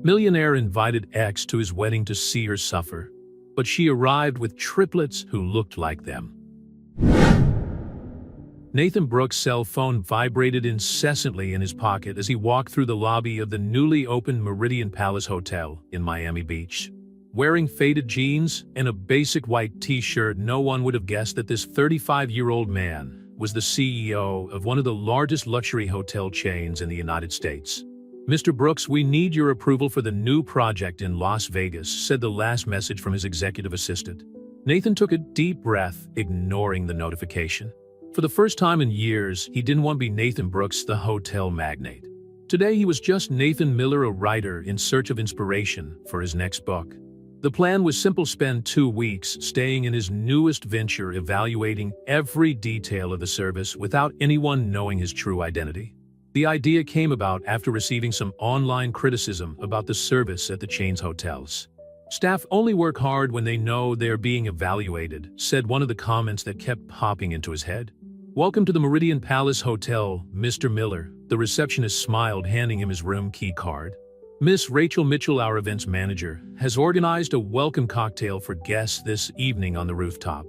Millionaire invited X to his wedding to see her suffer, but she arrived with triplets who looked like them. Nathan Brooks' cell phone vibrated incessantly in his pocket as he walked through the lobby of the newly opened Meridian Palace Hotel in Miami Beach. Wearing faded jeans and a basic white t-shirt, no one would have guessed that this 35-year-old man was the CEO of one of the largest luxury hotel chains in the United States. "Mr. Brooks, we need your approval for the new project in Las Vegas," said the last message from his executive assistant. Nathan took a deep breath, ignoring the notification. For the first time in years, he didn't want to be Nathan Brooks, the hotel magnate. Today he was just Nathan Miller, a writer in search of inspiration for his next book. The plan was simple: spend 2 weeks staying in his newest venture, evaluating every detail of the service without anyone knowing his true identity. The idea came about after receiving some online criticism about the service at the chain's hotels. "Staff only work hard when they know they're being evaluated," said one of the comments that kept popping into his head. "Welcome to the Meridian Palace Hotel, Mr. Miller," the receptionist smiled, handing him his room key card. "Miss Rachel Mitchell, our events manager, has organized a welcome cocktail for guests this evening on the rooftop.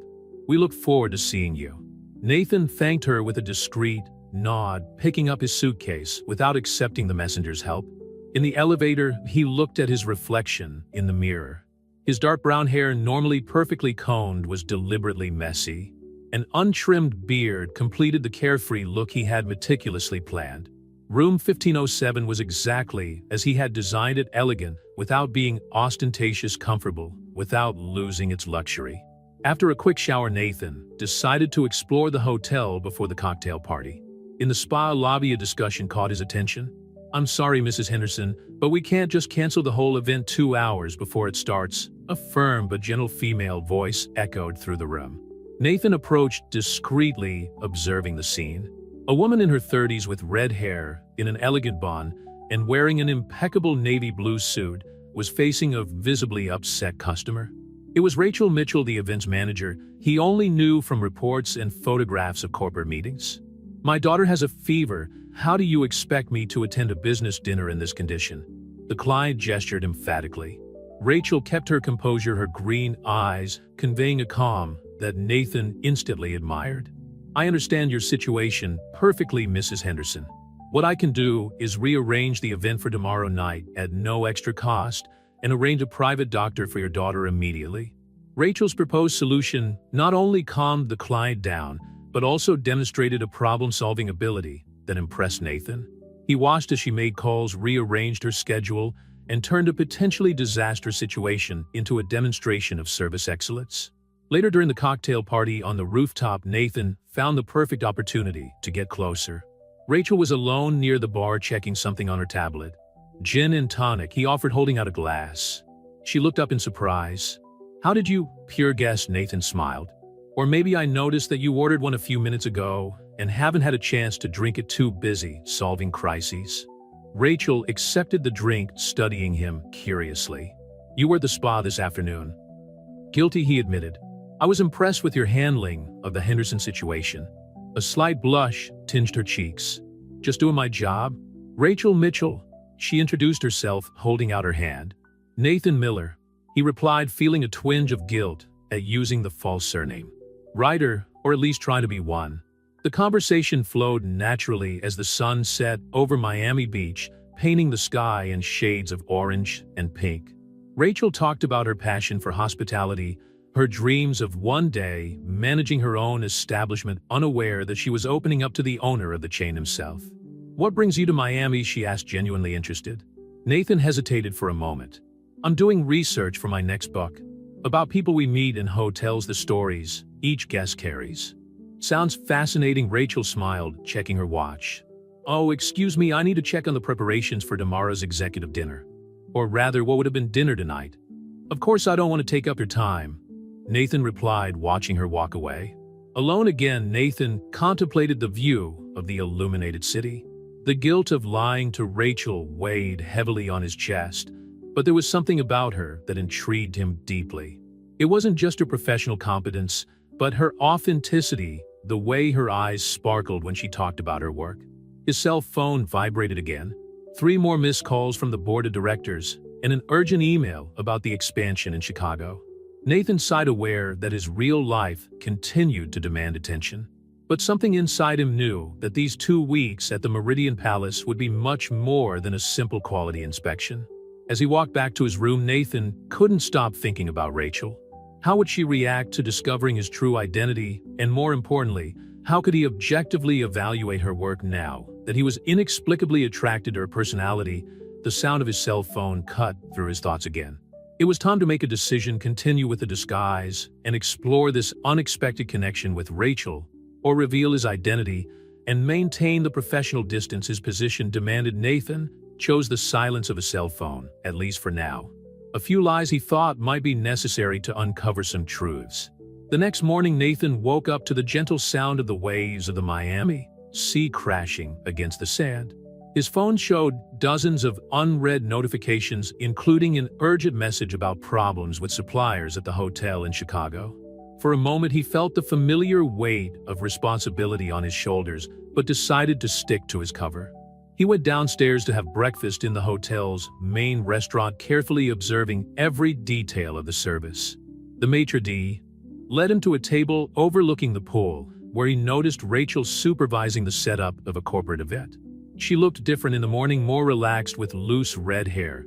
We look forward to seeing you." Nathan thanked her with a discreet nod, picking up his suitcase without accepting the messenger's help. In the elevator, he looked at his reflection in the mirror. His dark brown hair, normally perfectly combed, was deliberately messy. An untrimmed beard completed the carefree look he had meticulously planned. Room 1507 was exactly as he had designed it: elegant, without being ostentatious, comfortable, without losing its luxury. After a quick shower, Nathan decided to explore the hotel before the cocktail party. In the spa lobby, a discussion caught his attention. "I'm sorry, Mrs. Henderson, but we can't just cancel the whole event 2 hours before it starts," a firm but gentle female voice echoed through the room. Nathan approached discreetly, observing the scene. A woman in her 30s with red hair, in an elegant bun, and wearing an impeccable navy blue suit, was facing a visibly upset customer. It was Rachel Mitchell, the events manager he only knew from reports and photographs of corporate meetings. "My daughter has a fever. How do you expect me to attend a business dinner in this condition?" The client gestured emphatically. Rachel kept her composure, her green eyes conveying a calm that Nathan instantly admired. "I understand your situation perfectly, Mrs. Henderson. What I can do is rearrange the event for tomorrow night at no extra cost and arrange a private doctor for your daughter immediately." Rachel's proposed solution not only calmed the client down, but also demonstrated a problem-solving ability that impressed Nathan. He watched as she made calls, rearranged her schedule, and turned a potentially disastrous situation into a demonstration of service excellence. Later during the cocktail party on the rooftop, Nathan found the perfect opportunity to get closer. Rachel was alone near the bar, checking something on her tablet. "Gin and tonic," he offered, holding out a glass. She looked up in surprise. "How did you?" "Pure guess," Nathan smiled. "Or maybe I noticed that you ordered one a few minutes ago and haven't had a chance to drink it, too busy solving crises." Rachel accepted the drink, studying him curiously. "You were at the spa this afternoon." "Guilty," he admitted. "I was impressed with your handling of the Henderson situation." A slight blush tinged her cheeks. "Just doing my job." "Rachel Mitchell," she introduced herself, holding out her hand. "Nathan Miller," he replied, feeling a twinge of guilt at using the false surname. "Writer, or at least trying to be one." The conversation flowed naturally as the sun set over Miami Beach, painting the sky in shades of orange and pink. Rachel talked about her passion for hospitality, her dreams of one day managing her own establishment, unaware that she was opening up to the owner of the chain himself. "What brings you to Miami?" she asked, genuinely interested. Nathan hesitated for a moment. "I'm doing research for my next book. About people we meet in hotels, the stories each guest carries." "Sounds fascinating," Rachel smiled, checking her watch. "Oh, excuse me, I need to check on the preparations for tomorrow's executive dinner. Or rather, what would have been dinner tonight." "Of course, I don't want to take up your time," Nathan replied, watching her walk away. Alone again, Nathan contemplated the view of the illuminated city. The guilt of lying to Rachel weighed heavily on his chest, but there was something about her that intrigued him deeply. It wasn't just her professional competence, but her authenticity, the way her eyes sparkled when she talked about her work. His cell phone vibrated again. 3 more missed calls from the board of directors, and an urgent email about the expansion in Chicago. Nathan sighed, aware that his real life continued to demand attention. But something inside him knew that these 2 weeks at the Meridian Palace would be much more than a simple quality inspection. As he walked back to his room, Nathan couldn't stop thinking about Rachel. How would she react to discovering his true identity, and more importantly, how could he objectively evaluate her work now that he was inexplicably attracted to her personality? The sound of his cell phone cut through his thoughts again. It was time to make a decision: continue with the disguise and explore this unexpected connection with Rachel, or reveal his identity and maintain the professional distance his position demanded. Nathan chose the silence of a cell phone, at least for now. A few lies he thought might be necessary to uncover some truths. The next morning, Nathan woke up to the gentle sound of the waves of the Miami Sea crashing against the sand. His phone showed dozens of unread notifications, including an urgent message about problems with suppliers at the hotel in Chicago. For a moment, he felt the familiar weight of responsibility on his shoulders, but decided to stick to his cover. He went downstairs to have breakfast in the hotel's main restaurant, carefully observing every detail of the service. The maitre d' led him to a table overlooking the pool, where he noticed Rachel supervising the setup of a corporate event. She looked different in the morning, more relaxed, with loose red hair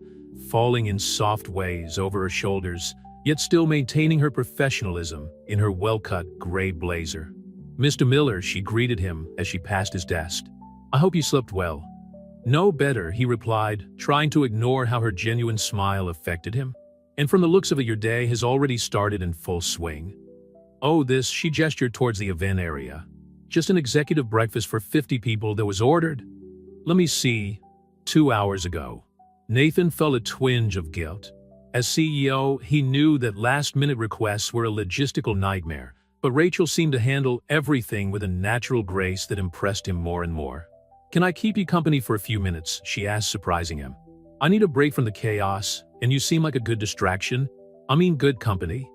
falling in soft waves over her shoulders, yet still maintaining her professionalism in her well-cut gray blazer. "Mr. Miller," she greeted him as she passed his desk. "I hope you slept well." "No better," he replied, trying to ignore how her genuine smile affected him. "And from the looks of it, your day has already started in full swing." "Oh, this," she gestured towards the event area. "Just an executive breakfast for 50 people that was ordered. Let me see, 2 hours ago." Nathan felt a twinge of guilt. As CEO, he knew that last-minute requests were a logistical nightmare, but Rachel seemed to handle everything with a natural grace that impressed him more and more. "Can I keep you company for a few minutes?" she asked, surprising him. "I need a break from the chaos, and you seem like a good distraction. I mean, good company."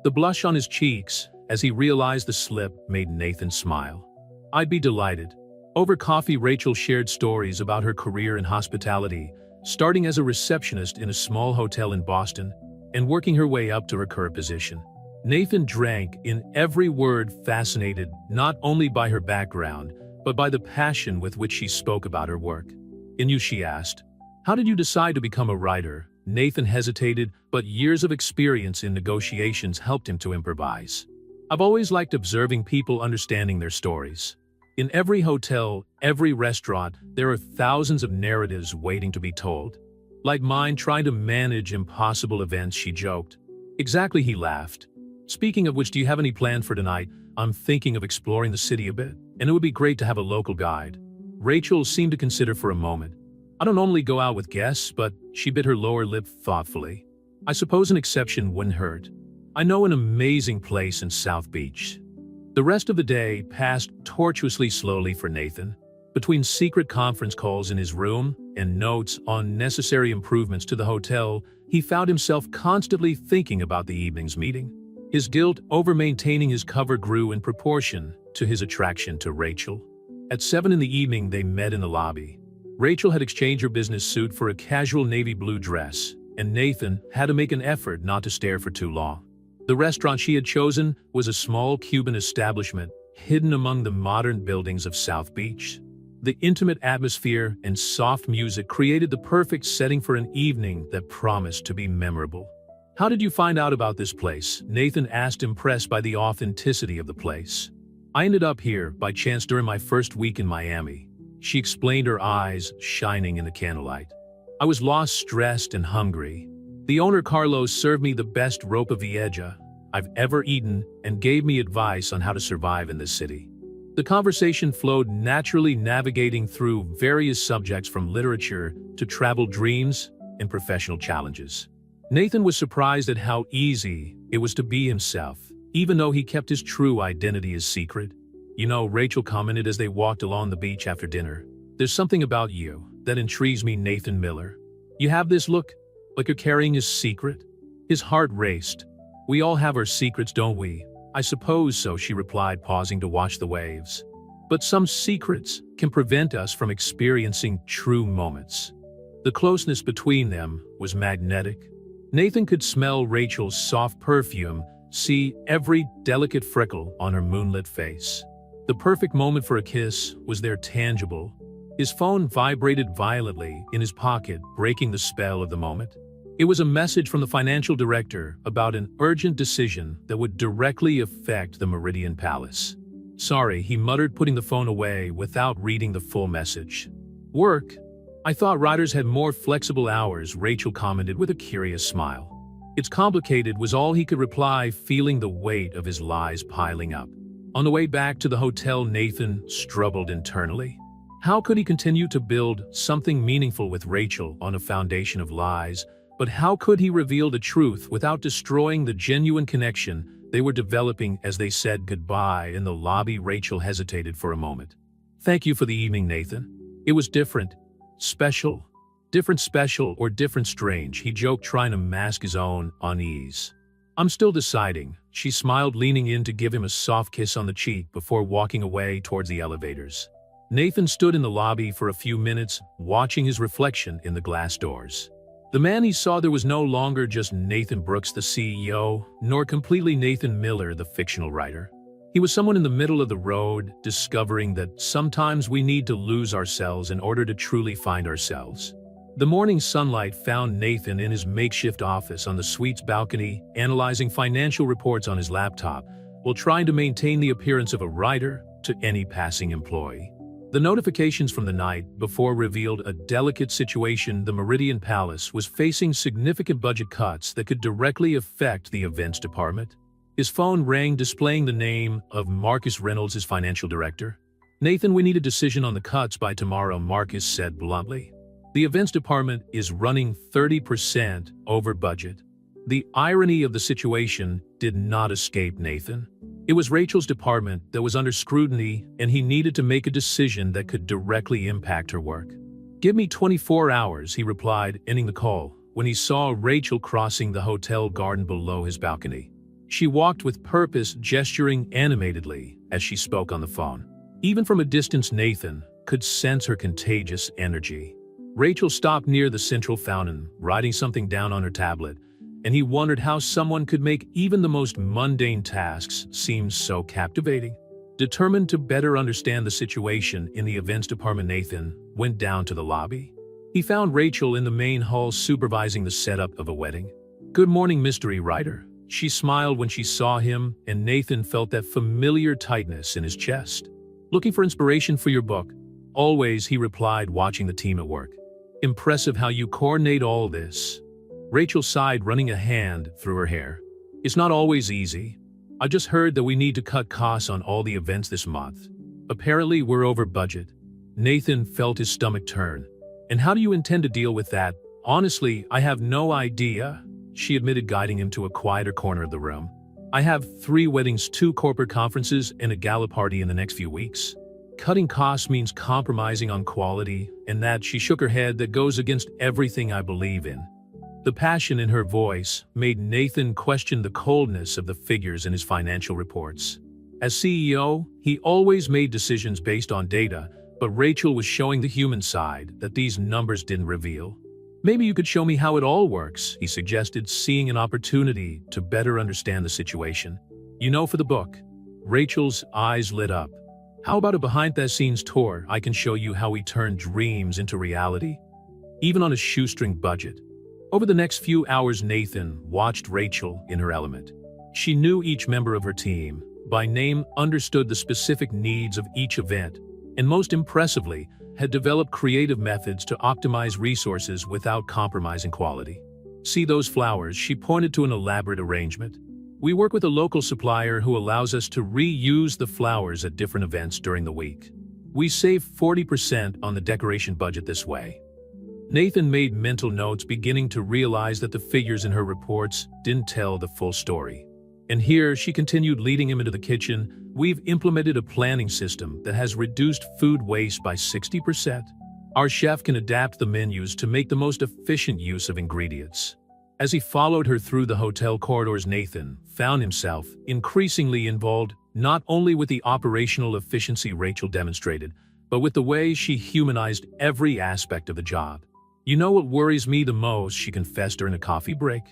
The blush on his cheeks, as he realized the slip, made Nathan smile. "I'd be delighted." Over coffee, Rachel shared stories about her career in hospitality, starting as a receptionist in a small hotel in Boston and working her way up to her current position. Nathan drank in every word, fascinated not only by her background, but by the passion with which she spoke about her work. "And you," she asked, "how did you decide to become a writer?" Nathan hesitated, but years of experience in negotiations helped him to improvise. "I've always liked observing people, understanding their stories. In every hotel, every restaurant, there are thousands of narratives waiting to be told. Like mine trying to manage impossible events," she joked. "Exactly," he laughed. "Speaking of which, do you have any plan for tonight? I'm thinking of exploring the city a bit, and it would be great to have a local guide." Rachel seemed to consider for a moment. "I don't normally go out with guests," but she bit her lower lip thoughtfully. "I suppose an exception wouldn't hurt. I know an amazing place in South Beach." The rest of the day passed tortuously slowly for Nathan. Between secret conference calls in his room and notes on necessary improvements to the hotel, he found himself constantly thinking about the evening's meeting. His guilt over maintaining his cover grew in proportion to his attraction to Rachel. At 7 in the evening, they met in the lobby. Rachel had exchanged her business suit for a casual navy blue dress, and Nathan had to make an effort not to stare for too long. The restaurant she had chosen was a small Cuban establishment hidden among the modern buildings of South Beach. The intimate atmosphere and soft music created the perfect setting for an evening that promised to be memorable. "How did you find out about this place?" Nathan asked, impressed by the authenticity of the place. "I ended up here by chance during my first week in Miami," she explained, her eyes shining in the candlelight. "I was lost, stressed, and hungry. The owner, Carlos, served me the best ropa vieja I've ever eaten and gave me advice on how to survive in this city." The conversation flowed naturally, navigating through various subjects from literature to travel dreams and professional challenges. Nathan was surprised at how easy it was to be himself, even though he kept his true identity a secret. "You know," Rachel commented as they walked along the beach after dinner, "there's something about you that intrigues me, Nathan Miller. You have this look, like you're carrying a secret." His heart raced. "We all have our secrets, don't we?" "I suppose so," she replied, pausing to watch the waves. "But some secrets can prevent us from experiencing true moments." The closeness between them was magnetic. Nathan could smell Rachel's soft perfume, see every delicate freckle on her moonlit face. The perfect moment for a kiss was there, tangible. His phone vibrated violently in his pocket, breaking the spell of the moment. It was a message from the financial director about an urgent decision that would directly affect the Meridian Palace. "Sorry," he muttered, putting the phone away without reading the full message. "Work? I thought writers had more flexible hours," Rachel commented with a curious smile. "It's complicated," was all he could reply, feeling the weight of his lies piling up. On the way back to the hotel, Nathan struggled internally. How could he continue to build something meaningful with Rachel on a foundation of lies? But how could he reveal the truth without destroying the genuine connection they were developing? As they said goodbye in the lobby, Rachel hesitated for a moment. "Thank you for the evening, Nathan. It was different. Special. Different special or different strange," he joked, trying to mask his own unease. "I'm still deciding," she smiled, leaning in to give him a soft kiss on the cheek before walking away towards the elevators. Nathan stood in the lobby for a few minutes, watching his reflection in the glass doors. The man he saw there was no longer just Nathan Brooks, the CEO, nor completely Nathan Miller, the fictional writer. He was someone in the middle of the road, discovering that sometimes we need to lose ourselves in order to truly find ourselves. The morning sunlight found Nathan in his makeshift office on the suite's balcony, analyzing financial reports on his laptop, while trying to maintain the appearance of a writer to any passing employee. The notifications from the night before revealed a delicate situation. The Meridian Palace was facing significant budget cuts that could directly affect the events department. His phone rang, displaying the name of Marcus Reynolds, his financial director. "Nathan, we need a decision on the cuts by tomorrow," Marcus said bluntly. "The events department is running 30% over budget." The irony of the situation did not escape Nathan. It was Rachel's department that was under scrutiny, and he needed to make a decision that could directly impact her work. "Give me 24 hours, he replied, ending the call, when he saw Rachel crossing the hotel garden below his balcony. She walked with purpose, gesturing animatedly as she spoke on the phone. Even from a distance, Nathan could sense her contagious energy. Rachel stopped near the central fountain, writing something down on her tablet, and he wondered how someone could make even the most mundane tasks seem so captivating. Determined to better understand the situation in the events department, Nathan went down to the lobby. He found Rachel in the main hall supervising the setup of a wedding. "Good morning, mystery writer." She smiled when she saw him, and Nathan felt that familiar tightness in his chest. "Looking for inspiration for your book?" "Always," he replied, watching the team at work. "Impressive how you coordinate all this." Rachel sighed, running a hand through her hair. "It's not always easy. I just heard that we need to cut costs on all the events this month. Apparently we're over budget." Nathan felt his stomach turn. "And how do you intend to deal with that?" "Honestly, I have no idea," she admitted, guiding him to a quieter corner of the room. "I have 3 weddings, 2 corporate conferences, and a gala party in the next few weeks. Cutting costs means compromising on quality, and that," she shook her head, "that goes against everything I believe in." The passion in her voice made Nathan question the coldness of the figures in his financial reports. As CEO, he always made decisions based on data, but Rachel was showing the human side that these numbers didn't reveal. "Maybe you could show me how it all works," he suggested, seeing an opportunity to better understand the situation. "You know, for the book." Rachel's eyes lit up. "How about a behind-the-scenes tour? I can show you how we turn dreams into reality, even on a shoestring budget." Over the next few hours, Nathan watched Rachel in her element. She knew each member of her team by name, understood the specific needs of each event, and most impressively, had developed creative methods to optimize resources without compromising quality. "See those flowers?" She pointed to an elaborate arrangement. "We work with a local supplier who allows us to reuse the flowers at different events during the week. We save 40% on the decoration budget this way." Nathan made mental notes, beginning to realize that the figures in her reports didn't tell the full story. "And here," she continued, leading him into the kitchen, "we've implemented a planning system that has reduced food waste by 60%. Our chef can adapt the menus to make the most efficient use of ingredients." As he followed her through the hotel corridors, Nathan found himself increasingly involved not only with the operational efficiency Rachel demonstrated, but with the way she humanized every aspect of the job. You know what worries me the most, she confessed during a coffee break?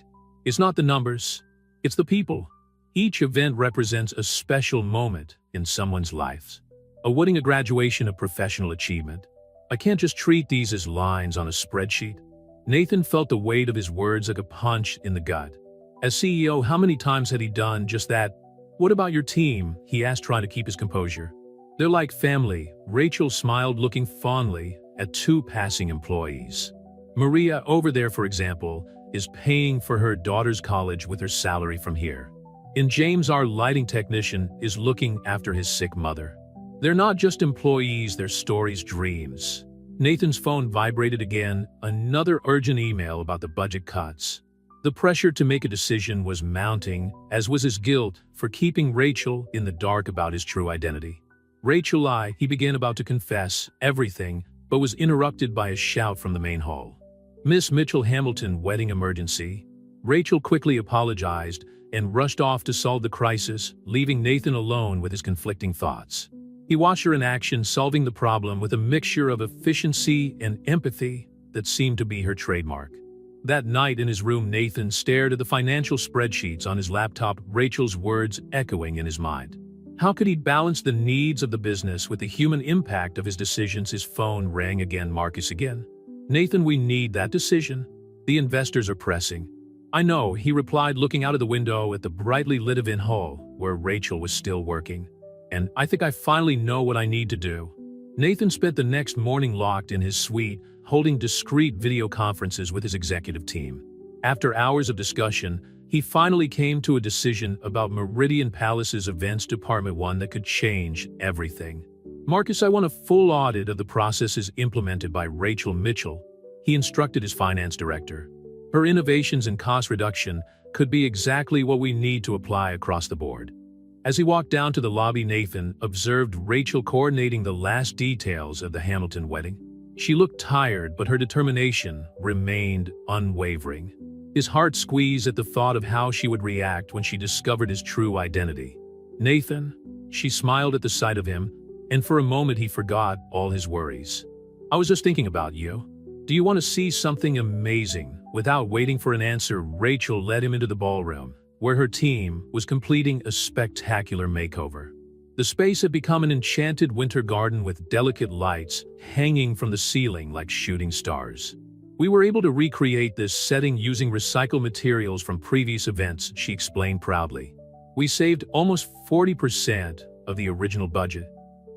It's not the numbers, it's the people. Each event represents a special moment in someone's life. A wedding, a graduation, a professional achievement. I can't just treat these as lines on a spreadsheet. Nathan felt the weight of his words like a punch in the gut. As CEO, how many times had he done just that? What about your team? He asked, trying to keep his composure. They're like family. Rachel smiled, looking fondly at two passing employees. Maria, over there, for example, is paying for her daughter's college with her salary from here. And James, our lighting technician, is looking after his sick mother. They're not just employees, they're stories, dreams. Nathan's phone vibrated again, another urgent email about the budget cuts. The pressure to make a decision was mounting, as was his guilt for keeping Rachel in the dark about his true identity. Rachel, he began about to confess everything, but was interrupted by a shout from the main hall. Miss Mitchell Hamilton, wedding emergency. Rachel quickly apologized and rushed off to solve the crisis, leaving Nathan alone with his conflicting thoughts. He watched her in action, solving the problem with a mixture of efficiency and empathy that seemed to be her trademark. That night in his room, Nathan stared at the financial spreadsheets on his laptop, Rachel's words echoing in his mind. How could he balance the needs of the business with the human impact of his decisions? His phone rang again. Marcus again. Nathan, we need that decision. The investors are pressing. I know, he replied, looking out of the window at the brightly lit event hall where Rachel was still working. And I think I finally know what I need to do. Nathan spent the next morning locked in his suite, holding discreet video conferences with his executive team. After hours of discussion, he finally came to a decision about Meridian Palace's events department, one that could change everything. Marcus, I want a full audit of the processes implemented by Rachel Mitchell, he instructed his finance director. Her innovations and cost reduction could be exactly what we need to apply across the board. As he walked down to the lobby, Nathan observed Rachel coordinating the last details of the Hamilton wedding. She looked tired, but her determination remained unwavering. His heart squeezed at the thought of how she would react when she discovered his true identity. Nathan, she smiled at the sight of him, and for a moment he forgot all his worries. I was just thinking about you. Do you want to see something amazing? Without waiting for an answer, Rachel led him into the ballroom, where her team was completing a spectacular makeover. The space had become an enchanted winter garden with delicate lights hanging from the ceiling like shooting stars. We were able to recreate this setting using recycled materials from previous events, she explained proudly. We saved almost 40% of the original budget.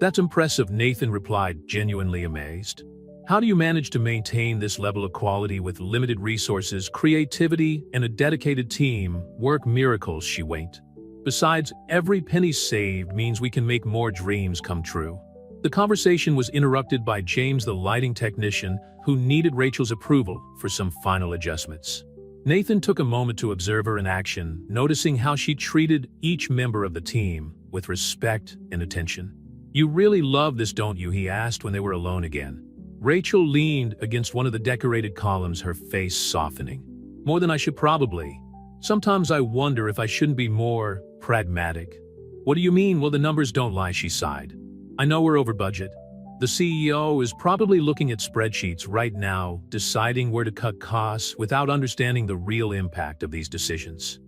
That's impressive, Nathan replied, genuinely amazed. How do you manage to maintain this level of quality with limited resources? Creativity and a dedicated team work miracles, she winked. Besides, every penny saved means we can make more dreams come true. The conversation was interrupted by James, the lighting technician, who needed Rachel's approval for some final adjustments. Nathan took a moment to observe her in action, noticing how she treated each member of the team with respect and attention. You really love this, don't you? He asked when they were alone again. Rachel leaned against one of the decorated columns, her face softening. More than I should probably. Sometimes I wonder if I shouldn't be more pragmatic. What do you mean? Well, the numbers don't lie, she sighed. I know we're over budget. The CEO is probably looking at spreadsheets right now, deciding where to cut costs without understanding the real impact of these decisions.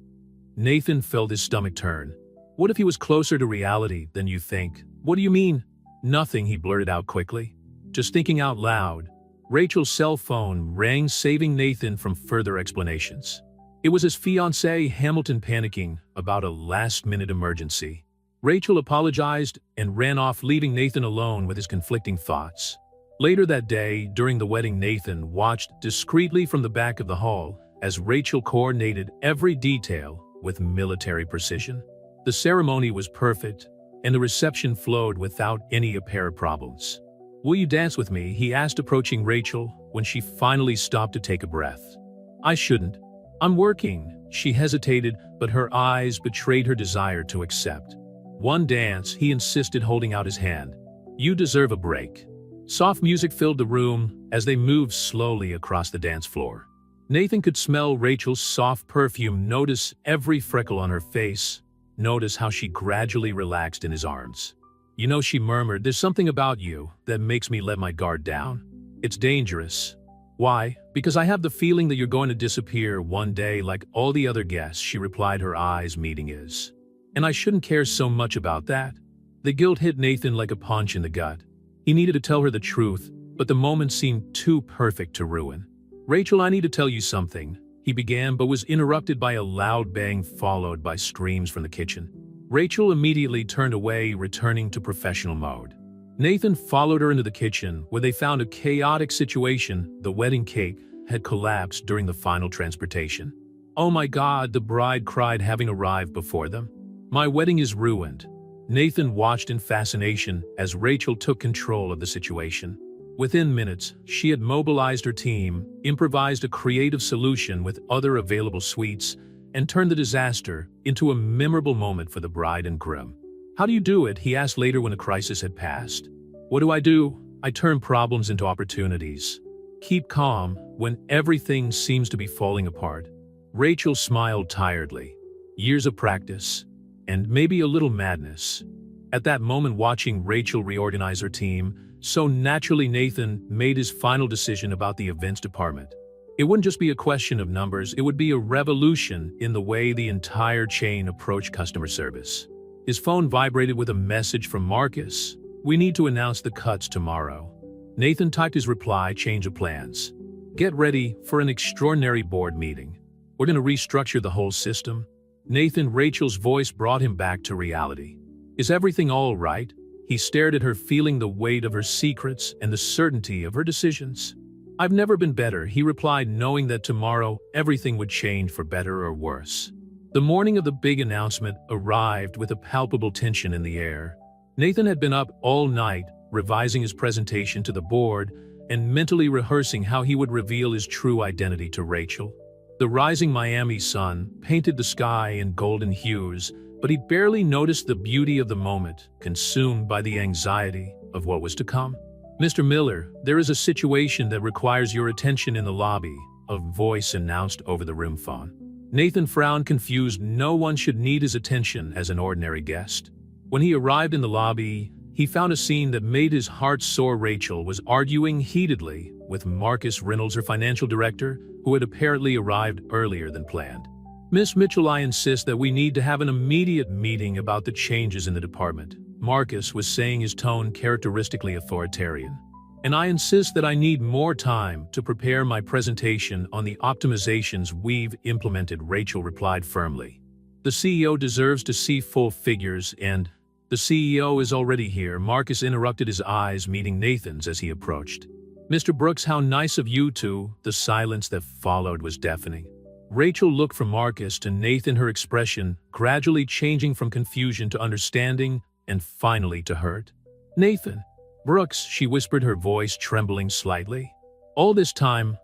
Nathan felt his stomach turn. What if he was closer to reality than you think? What do you mean? Nothing, he blurted out quickly. Just thinking out loud. Rachel's cell phone rang, saving Nathan from further explanations. It was his fiancée, Hamilton, panicking about a last-minute emergency. Rachel apologized and ran off, leaving Nathan alone with his conflicting thoughts. Later that day, during the wedding, Nathan watched discreetly from the back of the hall as Rachel coordinated every detail with military precision. The ceremony was perfect, and the reception flowed without any apparent problems. Will you dance with me? He asked, approaching Rachel when she finally stopped to take a breath. I shouldn't. I'm working. She hesitated, but her eyes betrayed her desire to accept. One dance, he insisted, holding out his hand. You deserve a break. Soft music filled the room as they moved slowly across the dance floor. Nathan could smell Rachel's soft perfume, notice every freckle on her face, notice how she gradually relaxed in his arms. You know, she murmured, there's something about you that makes me let my guard down. It's dangerous. Why? Because I have the feeling that you're going to disappear one day like all the other guests, she replied, her eyes meeting his. And I shouldn't care so much about that. The guilt hit Nathan like a punch in the gut. He needed to tell her the truth, but the moment seemed too perfect to ruin. Rachel, I need to tell you something, he began, but was interrupted by a loud bang followed by screams from the kitchen. Rachel immediately turned away, returning to professional mode. Nathan followed her into the kitchen, where they found a chaotic situation. The wedding cake had collapsed during the final transportation. Oh my God, the bride cried, having arrived before them. My wedding is ruined. Nathan watched in fascination as Rachel took control of the situation. Within minutes, she had mobilized her team, improvised a creative solution with other available sweets, and turned the disaster into a memorable moment for the bride and groom. How do you do it? He asked later when the crisis had passed. What do? I turn problems into opportunities. Keep calm when everything seems to be falling apart. Rachel smiled tiredly. Years of practice, and maybe a little madness. At that moment, watching Rachel reorganize her team, so naturally Nathan made his final decision about the events department. It wouldn't just be a question of numbers, it would be a revolution in the way the entire chain approached customer service. His phone vibrated with a message from Marcus. We need to announce the cuts tomorrow. Nathan typed his reply, change of plans. Get ready for an extraordinary board meeting. We're going to restructure the whole system. Nathan, Rachel's voice brought him back to reality. Is everything all right? He stared at her, feeling the weight of her secrets and the certainty of her decisions. I've never been better, he replied, knowing that tomorrow everything would change for better or worse. The morning of the big announcement arrived with a palpable tension in the air. Nathan had been up all night, revising his presentation to the board and mentally rehearsing how he would reveal his true identity to Rachel. The rising Miami sun painted the sky in golden hues, but he barely noticed the beauty of the moment, consumed by the anxiety of what was to come. Mr. Miller, there is a situation that requires your attention in the lobby, a voice announced over the room phone. Nathan frowned, confused. No one should need his attention as an ordinary guest. When he arrived in the lobby, he found a scene that made his heart soar. Rachel was arguing heatedly with Marcus Reynolds, her financial director, who had apparently arrived earlier than planned. Miss Mitchell, I insist that we need to have an immediate meeting about the changes in the department. Marcus was saying, his tone characteristically authoritarian. And I insist that I need more time to prepare my presentation on the optimizations we've implemented, Rachel replied firmly. The CEO deserves to see full figures, and the CEO is already here. Marcus interrupted, his eyes meeting Nathan's as he approached. Mr. Brooks, how nice of you to. The silence that followed was deafening. Rachel looked from Marcus to Nathan, her expression gradually changing from confusion to understanding and finally to hurt. Nathan Brooks, she whispered, her voice trembling slightly. All this time,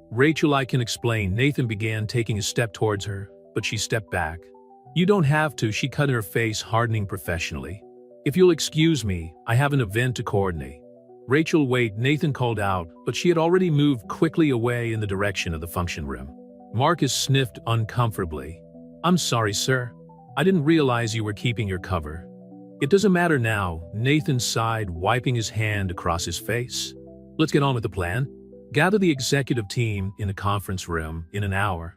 Rachel, I can explain. Nathan began, taking a step towards her, but she stepped back. You don't have to, she cut, her face hardening professionally. If you'll excuse me, I have an event to coordinate. Rachel, wait, Nathan called out, but she had already moved quickly away in the direction of the function room. Marcus sniffed uncomfortably. I'm sorry, sir. I didn't realize you were keeping your cover. It doesn't matter now, Nathan sighed, wiping his hand across his face. Let's get on with the plan. Gather the executive team in a conference room in an hour.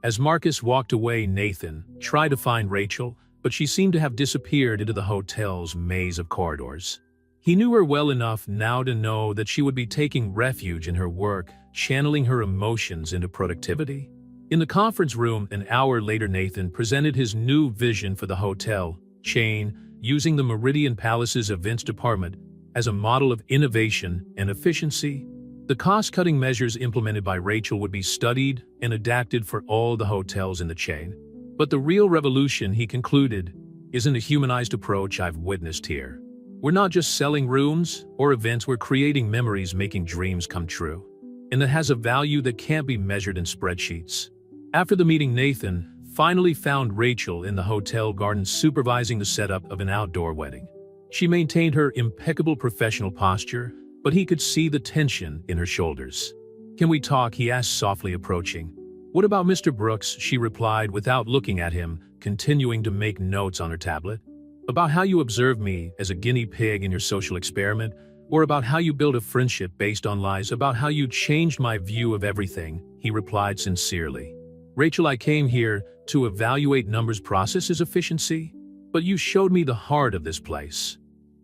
As Marcus walked away, Nathan tried to find Rachel, but she seemed to have disappeared into the hotel's maze of corridors. He knew her well enough now to know that she would be taking refuge in her work, channeling her emotions into productivity. In the conference room, an hour later, Nathan presented his new vision for the hotel chain, using the Meridian Palace's events department as a model of innovation and efficiency. The cost-cutting measures implemented by Rachel would be studied and adapted for all the hotels in the chain. But the real revolution, he concluded, isn't a humanized approach I've witnessed here. We're not just selling rooms or events, we're creating memories, making dreams come true. And that has a value that can't be measured in spreadsheets. After the meeting, Nathan finally found Rachel in the hotel garden supervising the setup of an outdoor wedding. She maintained her impeccable professional posture, but he could see the tension in her shoulders. Can we talk? He asked softly, approaching. What about Mr. Brooks? She replied without looking at him, continuing to make notes on her tablet. About how you observed me as a guinea pig in your social experiment. Or about how you build a friendship based on lies, about how you changed my view of everything, he replied sincerely. Rachel, I came here to evaluate numbers processes efficiency, but you showed me the heart of this place.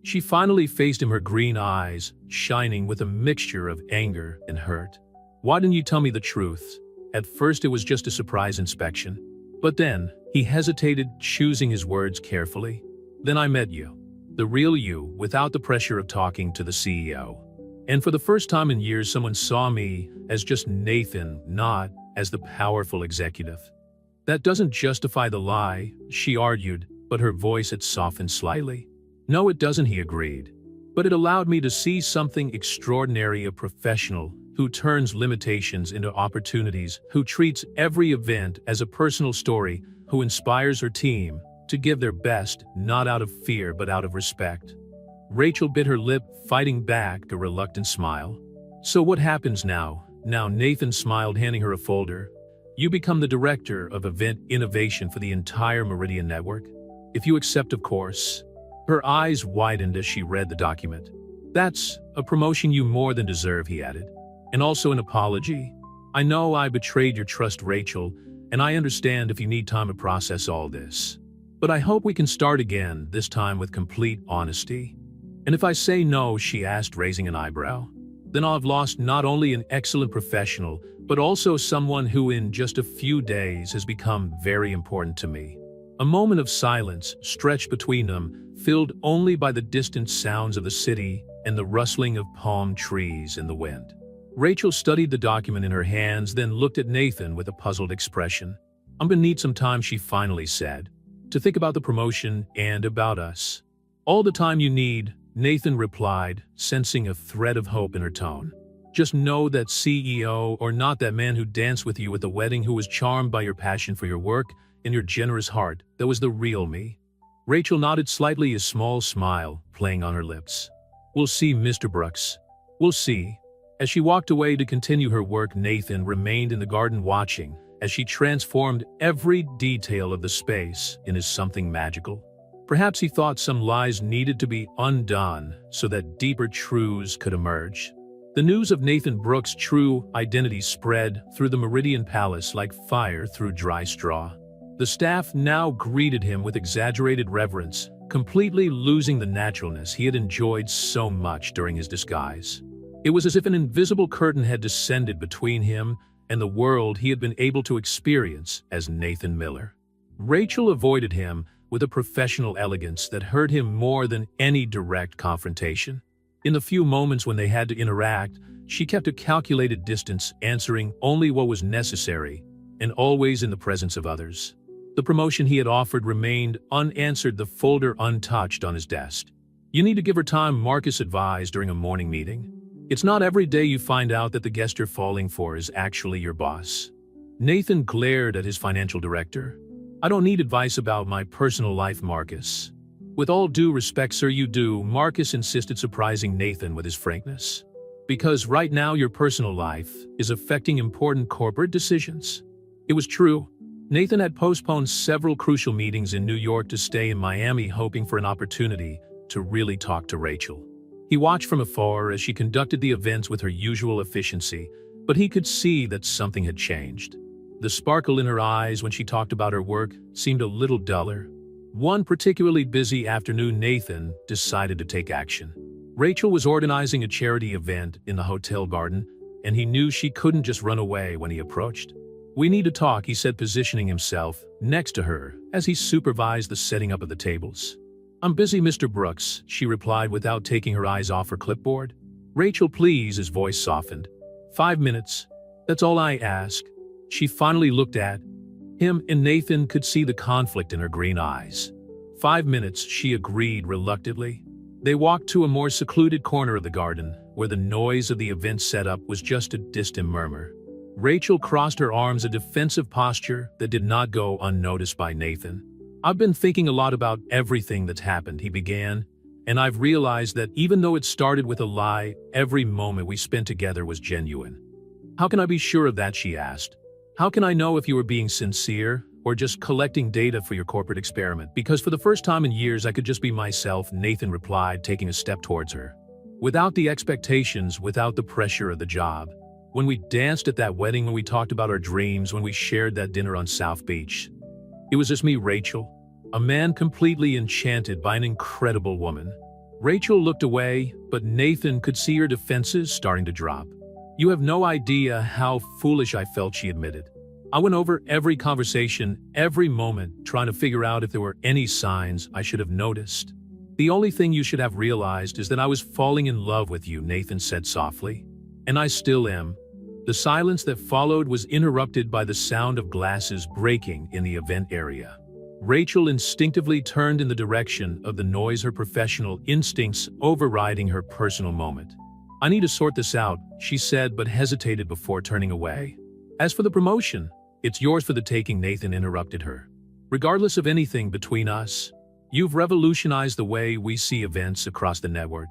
She finally faced him, her green eyes shining with a mixture of anger and hurt. Why didn't you tell me the truth? At first it was just a surprise inspection. But then, he hesitated, choosing his words carefully. Then I met you. The real you, without the pressure of talking to the CEO. And for the first time in years, someone saw me as just Nathan, not as the powerful executive. That doesn't justify the lie, she argued, but her voice had softened slightly. No, it doesn't, he agreed. But it allowed me to see something extraordinary, a professional who turns limitations into opportunities, who treats every event as a personal story, who inspires her team to give their best, not out of fear but out of respect. Rachel bit her lip, fighting back a reluctant smile. So what happens now? Now, Nathan smiled, handing her a folder. You become the director of event innovation for the entire Meridian network. If you accept, of course. Her eyes widened as she read the document. That's a promotion you more than deserve, he added. And also an apology. I know I betrayed your trust, Rachel, and I understand if you need time to process all this. But I hope we can start again, this time with complete honesty. And if I say no, she asked, raising an eyebrow, then I'll have lost not only an excellent professional, but also someone who in just a few days has become very important to me. A moment of silence stretched between them, filled only by the distant sounds of the city and the rustling of palm trees in the wind. Rachel studied the document in her hands, then looked at Nathan with a puzzled expression. I'm gonna need some time, she finally said, to think about the promotion and about us. All the time you need, Nathan replied, sensing a thread of hope in her tone. Just know that CEO or not, that man who danced with you at the wedding, who was charmed by your passion for your work and your generous heart, that was the real me. Rachel nodded slightly, a small smile playing on her lips. We'll see, Mr. Brooks. We'll see. As she walked away to continue her work, Nathan remained in the garden watching as she transformed every detail of the space into something magical. Perhaps he thought some lies needed to be undone so that deeper truths could emerge. The news of Nathan Brooks' true identity spread through the Meridian Palace like fire through dry straw. The staff now greeted him with exaggerated reverence, completely losing the naturalness he had enjoyed so much during his disguise. It was as if an invisible curtain had descended between him and the world he had been able to experience as Nathan Miller. Rachel avoided him with a professional elegance that hurt him more than any direct confrontation. In the few moments when they had to interact, she kept a calculated distance, answering only what was necessary, and always in the presence of others. The promotion he had offered remained unanswered, the folder untouched on his desk. You need to give her time, Marcus advised during a morning meeting. It's not every day you find out that the guest you're falling for is actually your boss. Nathan glared at his financial director. I don't need advice about my personal life, Marcus. With all due respect, sir, you do, Marcus insisted, surprising Nathan with his frankness. Because right now your personal life is affecting important corporate decisions. It was true. Nathan had postponed several crucial meetings in New York to stay in Miami, hoping for an opportunity to really talk to Rachel. He watched from afar as she conducted the events with her usual efficiency, but he could see that something had changed. The sparkle in her eyes when she talked about her work seemed a little duller. One particularly busy afternoon, Nathan decided to take action. Rachel was organizing a charity event in the hotel garden, and he knew she couldn't just run away when he approached. We need to talk, he said, positioning himself next to her as he supervised the setting up of the tables. I'm busy, Mr. Brooks, she replied without taking her eyes off her clipboard. Rachel, please, his voice softened. 5 minutes. That's all I ask. She finally looked at him, and Nathan could see the conflict in her green eyes. 5 minutes, she agreed reluctantly. They walked to a more secluded corner of the garden, where the noise of the event setup was just a distant murmur. Rachel crossed her arms, a defensive posture that did not go unnoticed by Nathan. I've been thinking a lot about everything that's happened, he began, and I've realized that even though it started with a lie, every moment we spent together was genuine. How can I be sure of that, she asked. How can I know if you were being sincere or just collecting data for your corporate experiment? Because for the first time in years I could just be myself, Nathan replied, taking a step towards her. Without the expectations, without the pressure of the job. When we danced at that wedding, when we talked about our dreams, when we shared that dinner on South Beach. It was just me, Rachel, a man completely enchanted by an incredible woman. Rachel looked away, but Nathan could see her defenses starting to drop. You have no idea how foolish I felt, she admitted. I went over every conversation, every moment, trying to figure out if there were any signs I should have noticed. The only thing you should have realized is that I was falling in love with you, Nathan said softly. And I still am. The silence that followed was interrupted by the sound of glasses breaking in the event area. Rachel instinctively turned in the direction of the noise, her professional instincts overriding her personal moment. I need to sort this out, she said, but hesitated before turning away. As for the promotion, it's yours for the taking, Nathan interrupted her. Regardless of anything between us, you've revolutionized the way we see events across the network.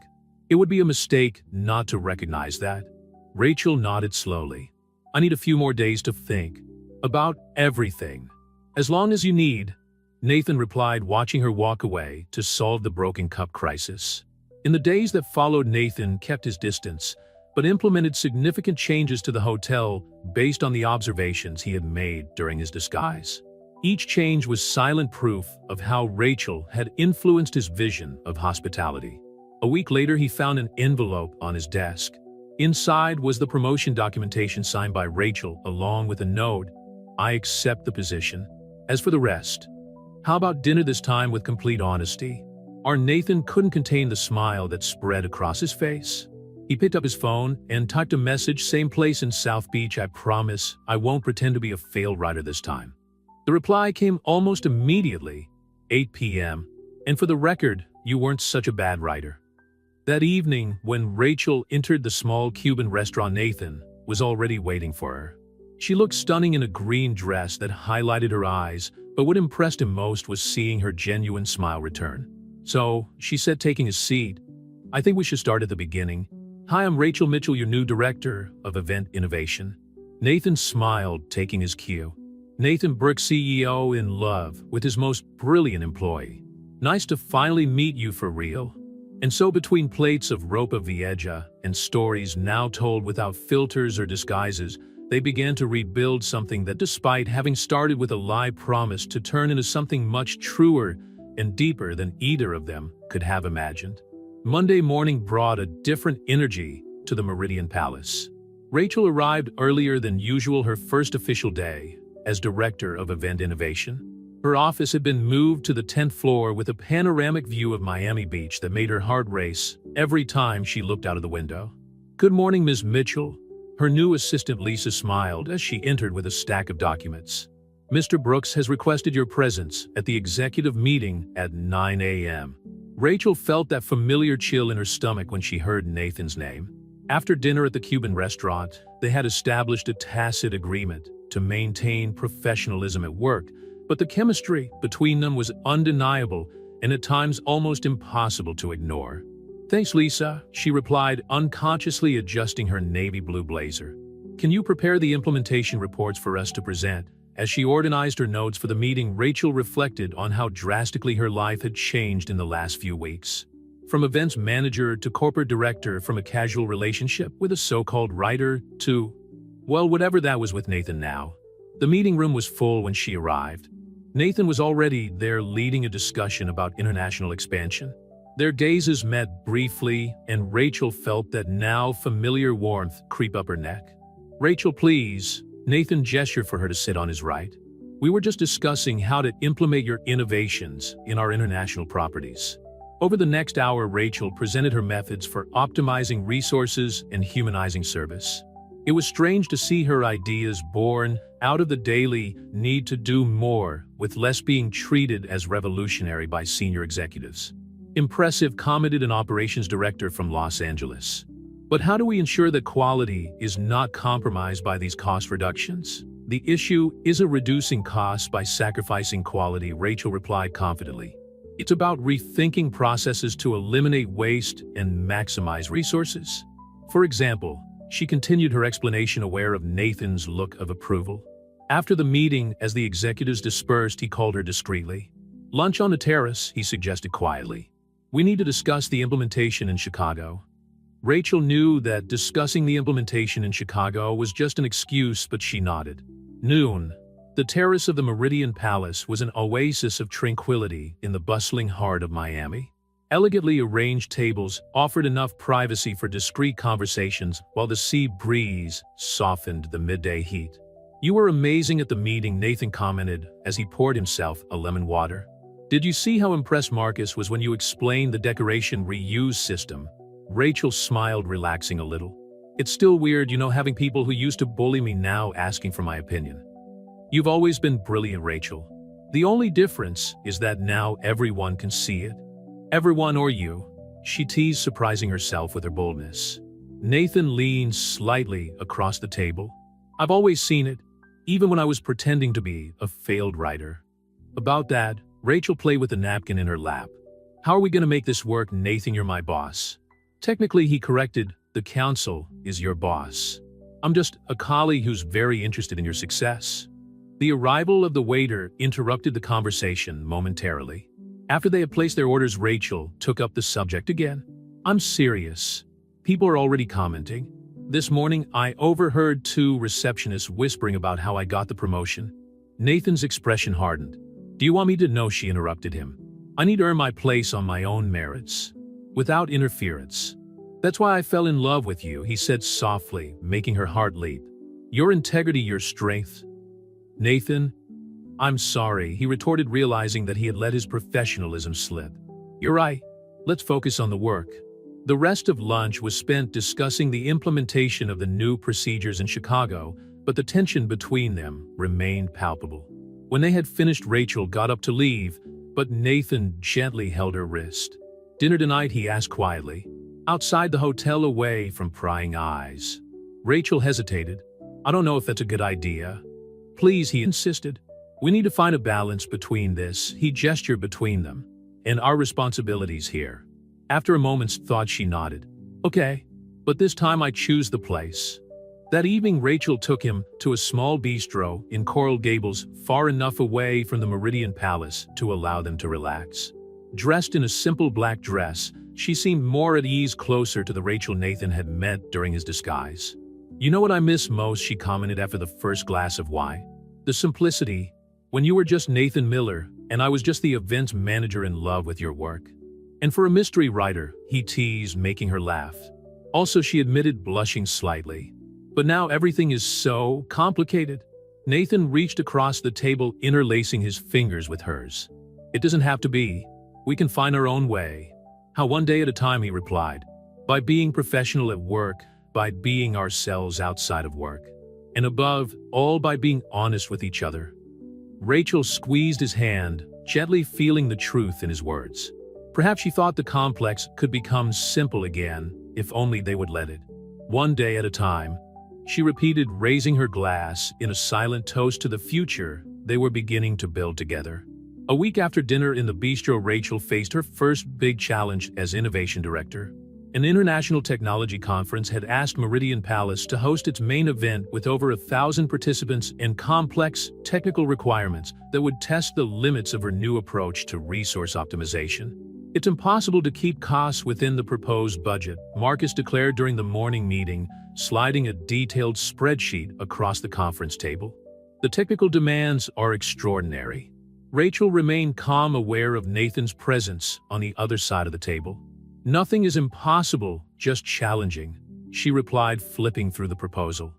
It would be a mistake not to recognize that. Rachel nodded slowly. I need a few more days to think about everything. As long as you need, Nathan replied, watching her walk away to solve the broken cup crisis. In the days that followed, Nathan kept his distance, but implemented significant changes to the hotel based on the observations he had made during his disguise. Each change was silent proof of how Rachel had influenced his vision of hospitality. A week later, he found an envelope on his desk. Inside was the promotion documentation signed by Rachel, along with a note, I accept the position. As for the rest, how about dinner this time with complete honesty? Our Nathan couldn't contain the smile that spread across his face. He picked up his phone and typed a message, same place in South Beach, I promise I won't pretend to be a failed writer this time. The reply came almost immediately, 8 p.m. And for the record, you weren't such a bad writer. That evening, when Rachel entered the small Cuban restaurant, Nathan was already waiting for her. She looked stunning in a green dress that highlighted her eyes, but what impressed him most was seeing her genuine smile return. So, she said, taking a seat, I think we should start at the beginning. Hi, I'm Rachel Mitchell, your new director of event innovation. Nathan smiled, taking his cue. Nathan Burke, CEO, in love with his most brilliant employee. Nice to finally meet you for real. And so between plates of ropa vieja and stories now told without filters or disguises, they began to rebuild something that, despite having started with a lie, promised to turn into something much truer and deeper than either of them could have imagined. Monday morning brought a different energy to the Meridian Palace. Rachel arrived earlier than usual, her first official day as Director of Event Innovation. Her office had been moved to the 10th floor with a panoramic view of Miami Beach that made her heart race every time she looked out of the window. Good morning, Ms. Mitchell. Her new assistant Lisa smiled as she entered with a stack of documents. Mr. Brooks has requested your presence at the executive meeting at 9 a.m. Rachel felt that familiar chill in her stomach when she heard Nathan's name. After dinner at the Cuban restaurant, they had established a tacit agreement to maintain professionalism at work, but the chemistry between them was undeniable and at times almost impossible to ignore. Thanks, Lisa, she replied, unconsciously adjusting her navy blue blazer. Can you prepare the implementation reports for us to present? As she organized her notes for the meeting, Rachel reflected on how drastically her life had changed in the last few weeks. From events manager to corporate director, from a casual relationship with a so-called writer to, well, whatever that was with Nathan now. The meeting room was full when she arrived. Nathan was already there leading a discussion about international expansion. Their gazes met briefly, and Rachel felt that now familiar warmth creep up her neck. Rachel, please. Nathan gestured for her to sit on his right. We were just discussing how to implement your innovations in our international properties. Over the next hour, Rachel presented her methods for optimizing resources and humanizing service. It was strange to see her ideas born out of the daily need to do more with less, being treated as revolutionary by senior executives. Impressive, commented an operations director from Los Angeles. But how do we ensure that quality is not compromised by these cost reductions? The issue isn't reducing costs by sacrificing quality, Rachel replied confidently. It's about rethinking processes to eliminate waste and maximize resources. For example, she continued her explanation, aware of Nathan's look of approval. After the meeting, as the executives dispersed, he called her discreetly. Lunch on the terrace, he suggested quietly. We need to discuss the implementation in Chicago. Rachel knew that discussing the implementation in Chicago was just an excuse, but she nodded. Noon. The terrace of the Meridian Palace was an oasis of tranquility in the bustling heart of Miami. Elegantly arranged tables offered enough privacy for discreet conversations while the sea breeze softened the midday heat. "You were amazing at the meeting," Nathan commented as he poured himself a lemon water. "Did you see how impressed Marcus was when you explained the decoration reuse system?" Rachel smiled, relaxing a little. "It's still weird, having people who used to bully me now asking for my opinion." "You've always been brilliant, Rachel. The only difference is that now everyone can see it." "Everyone or you?" she teased, surprising herself with her boldness. Nathan leaned slightly across the table. "I've always seen it, even when I was pretending to be a failed writer." "About that," Rachel played with the napkin in her lap. "How are we going to make this work, Nathan? You're my boss." "Technically," he corrected, "the council is your boss. I'm just a colleague who's very interested in your success." The arrival of the waiter interrupted the conversation momentarily. After they had placed their orders, Rachel took up the subject again. "I'm serious. People are already commenting. This morning, I overheard 2 receptionists whispering about how I got the promotion." Nathan's expression hardened. "Do you want me to know?" she interrupted him. "I need to earn my place on my own merits, without interference. That's why I fell in love with you," he said softly, making her heart leap. "Your integrity, your strength." "Nathan, I'm sorry," he retorted, realizing that he had let his professionalism slip. "You're right. Let's focus on the work." The rest of lunch was spent discussing the implementation of the new procedures in Chicago, but the tension between them remained palpable. When they had finished, Rachel got up to leave, but Nathan gently held her wrist. "Dinner tonight?" he asked quietly. "Outside the hotel, away from prying eyes." Rachel hesitated. "I don't know if that's a good idea." "Please," he insisted. "We need to find a balance between this," he gestured, between them, "and our responsibilities here." After a moment's thought, she nodded. "Okay, but this time I choose the place." That evening, Rachel took him to a small bistro in Coral Gables, far enough away from the Meridian Palace to allow them to relax. Dressed in a simple black dress, she seemed more at ease, closer to the Rachel Nathan had met during his disguise. "You know what I miss most?" she commented after the first glass of wine. "The simplicity. When you were just Nathan Miller, and I was just the events manager in love with your work." "And for a mystery writer," he teased, making her laugh. "Also," she admitted, blushing slightly. "But now everything is so complicated." Nathan reached across the table, interlacing his fingers with hers. "It doesn't have to be. We can find our own way." "How?" "One day at a time," he replied. "By being professional at work, by being ourselves outside of work, and above all, by being honest with each other." Rachel squeezed his hand, gently feeling the truth in his words. Perhaps she thought the complex could become simple again, if only they would let it. "One day at a time," she repeated, raising her glass in a silent toast to the future they were beginning to build together. A week after dinner in the bistro, Rachel faced her first big challenge as innovation director. An international technology conference had asked Meridian Palace to host its main event with over 1,000 participants and complex technical requirements that would test the limits of her new approach to resource optimization. "It's impossible to keep costs within the proposed budget," Marcus declared during the morning meeting, sliding a detailed spreadsheet across the conference table. "The technical demands are extraordinary." Rachel remained calm, aware of Nathan's presence on the other side of the table. "Nothing is impossible, just challenging," she replied, flipping through the proposal.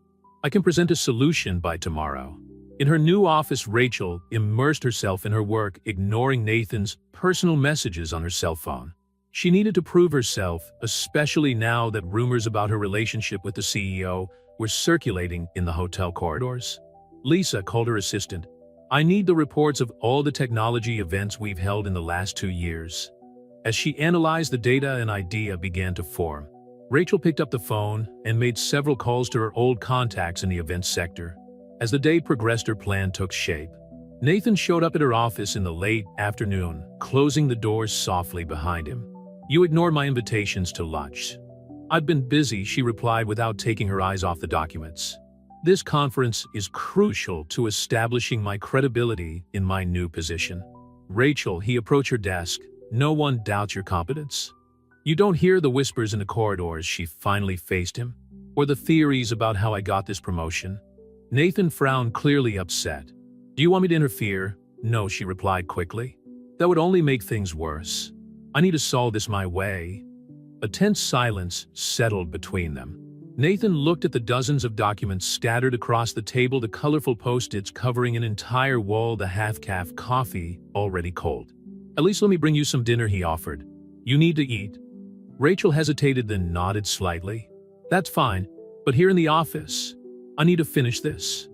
"I can present a solution by tomorrow." In her new office, Rachel immersed herself in her work, ignoring Nathan's personal messages on her cell phone. She needed to prove herself, especially now that rumors about her relationship with the CEO were circulating in the hotel corridors. Lisa called her assistant. "I need the reports of all the technology events we've held in the last 2 years." As she analyzed the data, an idea began to form. Rachel picked up the phone and made several calls to her old contacts in the events sector. As the day progressed, her plan took shape. Nathan showed up at her office in the late afternoon, closing the doors softly behind him. "You ignored my invitations to lunch." "I've been busy," she replied without taking her eyes off the documents. "This conference is crucial to establishing my credibility in my new position." "Rachel," he approached her desk, "no one doubts your competence. You don't hear the whispers in the corridors she finally faced him, or the theories about how I got this promotion. Nathan frowned, clearly upset. Do you want me to interfere? No, she replied quickly. That would only make things worse. I need to solve this my way. A tense silence settled between them. Nathan looked at the dozens of documents scattered across the table, the colorful post-its covering an entire wall, the half-caff coffee already cold. At least let me bring you some dinner, he offered. You need to eat. Rachel hesitated, then nodded slightly. That's fine, but here in the office, I need to finish this.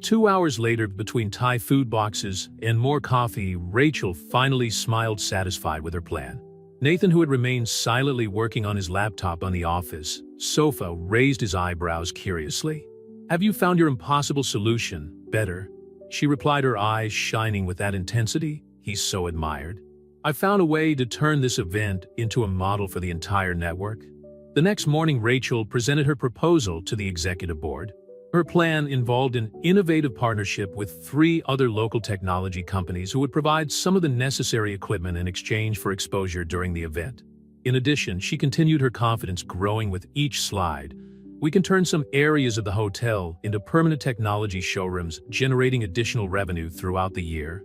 2 hours later, between Thai food boxes and more coffee, Rachel finally smiled, satisfied with her plan. Nathan, who had remained silently working on his laptop on the office sofa, raised his eyebrows curiously. Have you found your impossible solution better? She replied, her eyes shining with that intensity he so admired. I found a way to turn this event into a model for the entire network. The next morning, Rachel presented her proposal to the executive board. Her plan involved an innovative partnership with 3 other local technology companies who would provide some of the necessary equipment in exchange for exposure during the event. In addition, she continued, her confidence growing with each slide. We can turn some areas of the hotel into permanent technology showrooms, generating additional revenue throughout the year.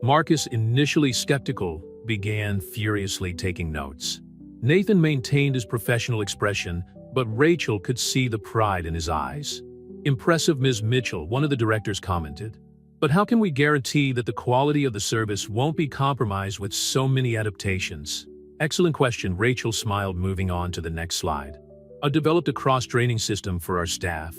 Marcus, initially skeptical, began furiously taking notes. Nathan maintained his professional expression, but Rachel could see the pride in his eyes. Impressive, Ms. Mitchell, one of the directors commented. But how can we guarantee that the quality of the service won't be compromised with so many adaptations? Excellent question, Rachel smiled, moving on to the next slide. I developed a cross-training system for our staff.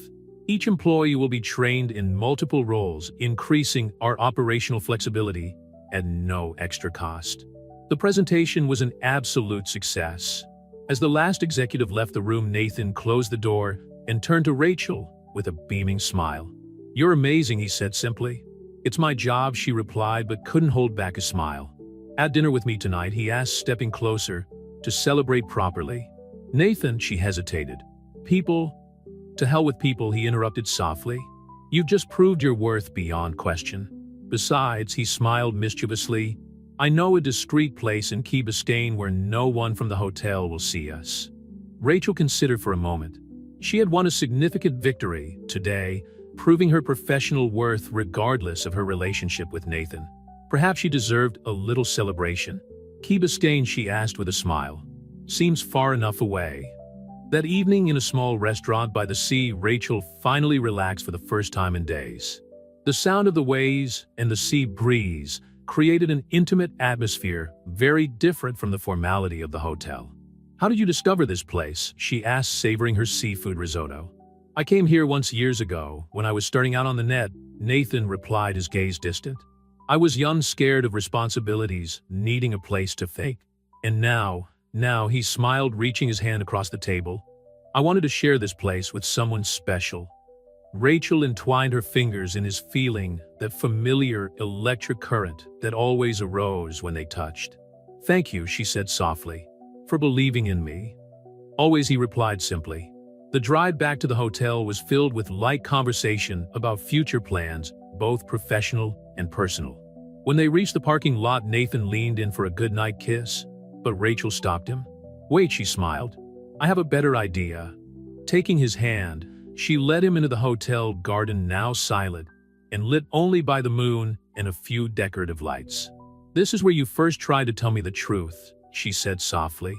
Each employee will be trained in multiple roles, increasing our operational flexibility at no extra cost. The presentation was an absolute success. As the last executive left the room, Nathan closed the door and turned to Rachel with a beaming smile. You're amazing, he said simply. It's my job, she replied, but couldn't hold back a smile. At dinner with me tonight, he asked, stepping closer to celebrate properly. Nathan, she hesitated. People? To hell with people, he interrupted softly. You've just proved your worth beyond question. Besides, he smiled mischievously, I know a discreet place in Key Biscayne where no one from the hotel will see us. Rachel considered for a moment. She had won a significant victory today, proving her professional worth regardless of her relationship with Nathan. Perhaps she deserved a little celebration. Key Biscayne, she asked with a smile. Seems far enough away. That evening in a small restaurant by the sea, Rachel finally relaxed for the first time in days. The sound of the waves and the sea breeze created an intimate atmosphere very different from the formality of the hotel. How did you discover this place? She asked, savoring her seafood risotto. I came here once years ago, when I was starting out on the net, Nathan replied, his gaze distant. I was young, scared of responsibilities, needing a place to fake. And now, he smiled, reaching his hand across the table. I wanted to share this place with someone special. Rachel entwined her fingers in his, feeling that familiar electric current that always arose when they touched. Thank you, she said softly, for believing in me. Always, he replied simply. The drive back to the hotel was filled with light conversation about future plans, both professional and personal. When they reached the parking lot, Nathan leaned in for a goodnight kiss, but Rachel stopped him. Wait, she smiled. I have a better idea. Taking his hand, she led him into the hotel garden, now silent and lit only by the moon and a few decorative lights. This is where you first tried to tell me the truth, she said softly.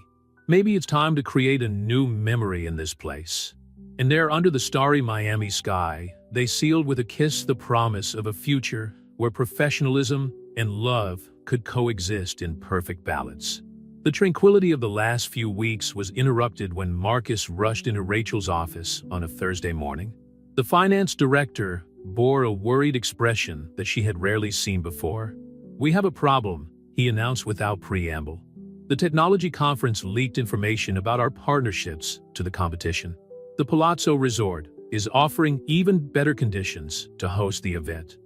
Maybe it's time to create a new memory in this place. And there, under the starry Miami sky, they sealed with a kiss the promise of a future where professionalism and love could coexist in perfect balance. The tranquility of the last few weeks was interrupted when Marcus rushed into Rachel's office on a Thursday morning. The finance director bore a worried expression that she had rarely seen before. We have a problem, he announced without preamble. The technology conference leaked information about our partnerships to the competition. The Palazzo Resort is offering even better conditions to host the event.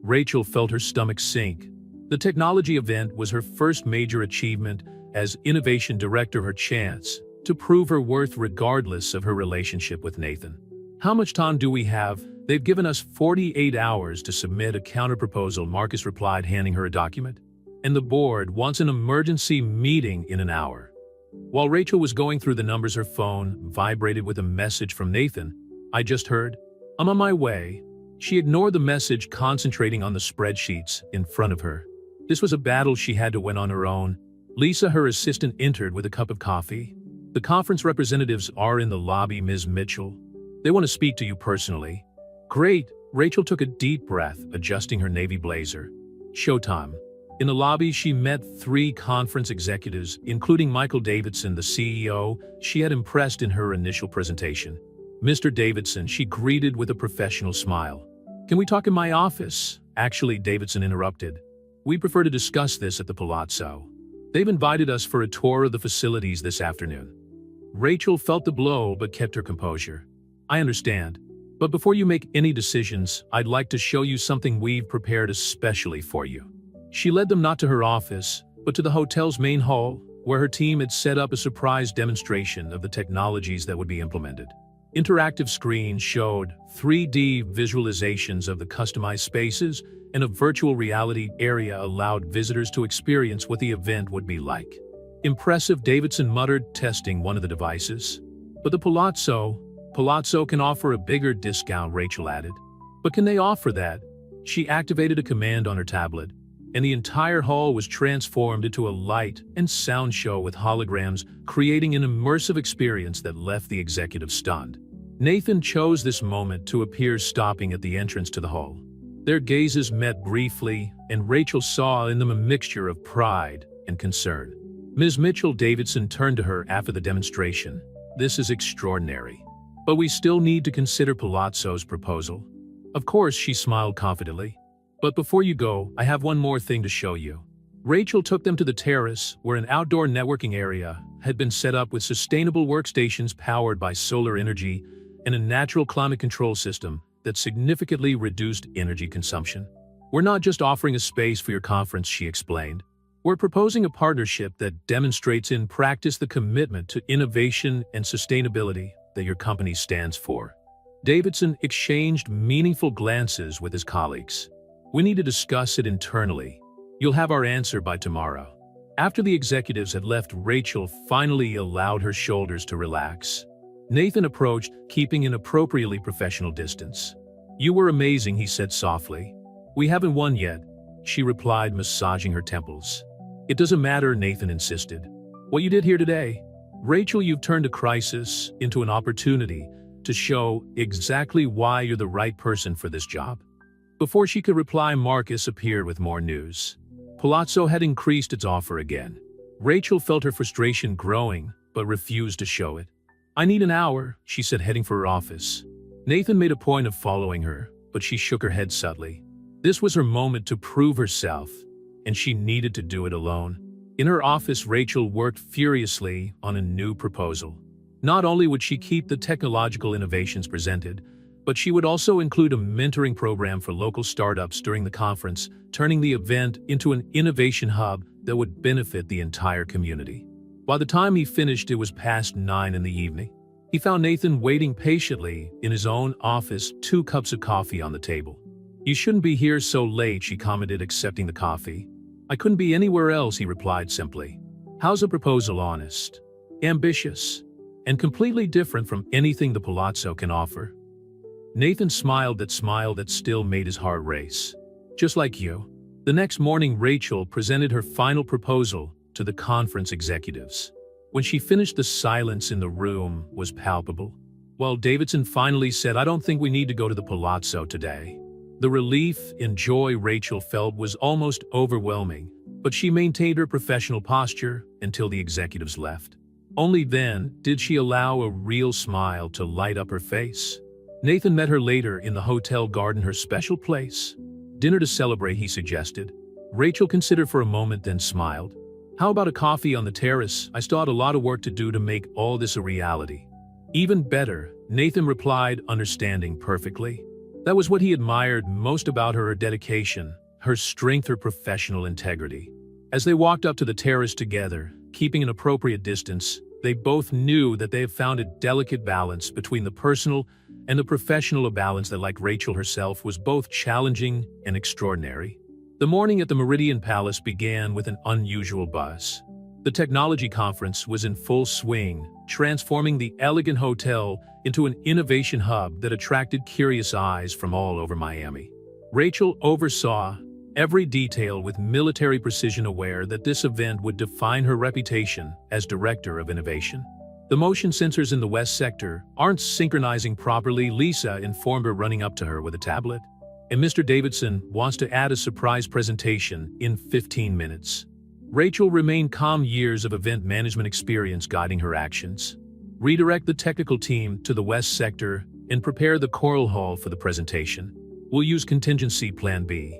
Rachel felt her stomach sink. The technology event was her first major achievement as innovation director, her chance to prove her worth regardless of her relationship with Nathan. How much time do we have? They've given us 48 hours to submit a counterproposal, Marcus replied, handing her a document. And the board wants an emergency meeting in an hour. While Rachel was going through the numbers, her phone vibrated with a message from Nathan. "I just heard. I'm on my way." She ignored the message, concentrating on the spreadsheets in front of her. This was a battle she had to win on her own. Lisa, her assistant, entered with a cup of coffee. "The conference representatives are in the lobby, Ms. Mitchell. They want to speak to you personally." "Great." Rachel took a deep breath, adjusting her navy blazer. Showtime. In the lobby, she met 3 conference executives, including Michael Davidson, the CEO she had impressed in her initial presentation. "Mr. Davidson," she greeted with a professional smile. "Can we talk in my office?" "Actually," Davidson interrupted. "We prefer to discuss this at the Palazzo. They've invited us for a tour of the facilities this afternoon." Rachel felt the blow but kept her composure. "I understand. But before you make any decisions, I'd like to show you something we've prepared especially for you." She led them not to her office, but to the hotel's main hall, where her team had set up a surprise demonstration of the technologies that would be implemented. Interactive screens showed 3D visualizations of the customized spaces, and a virtual reality area allowed visitors to experience what the event would be like. "Impressive," Davidson muttered, testing one of the devices. "But the Palazzo can offer a bigger discount," Rachel added. "But can they offer that?" She activated a command on her tablet, and the entire hall was transformed into a light and sound show with holograms, creating an immersive experience that left the executive stunned. Nathan chose this moment to appear, stopping at the entrance to the hall. Their gazes met briefly, and Rachel saw in them a mixture of pride and concern. "Ms. Mitchell," Davidson turned to her after the demonstration, "this is extraordinary. But we still need to consider Palazzo's proposal." "Of course," she smiled confidently. "But before you go, I have one more thing to show you." Rachel took them to the terrace, where an outdoor networking area had been set up with sustainable workstations powered by solar energy and a natural climate control system that significantly reduced energy consumption. "We're not just offering a space for your conference," she explained. "We're proposing a partnership that demonstrates in practice the commitment to innovation and sustainability that your company stands for." Davidson exchanged meaningful glances with his colleagues. "We need to discuss it internally. You'll have our answer by tomorrow." After the executives had left, Rachel finally allowed her shoulders to relax. Nathan approached, keeping an appropriately professional distance. "You were amazing," he said softly. "We haven't won yet," she replied, massaging her temples. "It doesn't matter," Nathan insisted. "What you did here today, Rachel, you've turned a crisis into an opportunity to show exactly why you're the right person for this job." Before she could reply, Marcus appeared with more news. Palazzo had increased its offer again. Rachel felt her frustration growing, but refused to show it. "I need an hour," she said, heading for her office. Nathan made a point of following her, but she shook her head subtly. This was her moment to prove herself, and she needed to do it alone. In her office, Rachel worked furiously on a new proposal. Not only would she keep the technological innovations presented, but she would also include a mentoring program for local startups during the conference, turning the event into an innovation hub that would benefit the entire community. By the time he finished, it was past 9 in the evening. He found Nathan waiting patiently in his own office, 2 cups of coffee on the table. "You shouldn't be here so late," she commented, accepting the coffee. "I couldn't be anywhere else," he replied simply. "How's the proposal? Honest, ambitious, and completely different from anything the Palazzo can offer?" Nathan smiled that smile that still made his heart race. "Just like you." The next morning, Rachel presented her final proposal to the conference executives. When she finished, the silence in the room was palpable. While Davidson finally said, "I don't think we need to go to the Palazzo today." The relief and joy Rachel felt was almost overwhelming, but she maintained her professional posture until the executives left. Only then did she allow a real smile to light up her face. Nathan met her later in the hotel garden, her special place. "Dinner to celebrate," he suggested. Rachel considered for a moment, then smiled. "How about a coffee on the terrace? I still had a lot of work to do to make all this a reality." "Even better," Nathan replied, understanding perfectly. That was what he admired most about her dedication, her strength, her professional integrity. As they walked up to the terrace together, keeping an appropriate distance, they both knew that they had found a delicate balance between the personal and the professional, a balance that, like Rachel herself, was both challenging and extraordinary. The morning at the Meridian Palace began with an unusual buzz. The technology conference was in full swing, transforming the elegant hotel into an innovation hub that attracted curious eyes from all over Miami. Rachel oversaw every detail with military precision, aware that this event would define her reputation as director of innovation. The motion sensors in the West Sector aren't synchronizing properly, Lisa informed her, running up to her with a tablet. And Mr. Davidson wants to add a surprise presentation in 15 minutes. Rachel remained calm, years of event management experience guiding her actions. Redirect the technical team to the West Sector and prepare the Coral Hall for the presentation. We'll use contingency plan B.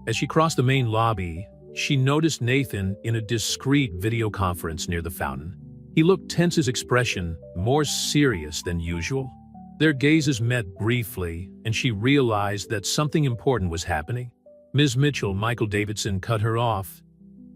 As she crossed the main lobby, she noticed Nathan in a discreet video conference near the fountain. He looked tense, his expression more serious than usual. Their gazes met briefly, and she realized that something important was happening. Ms. Mitchell, Michael Davidson cut her off.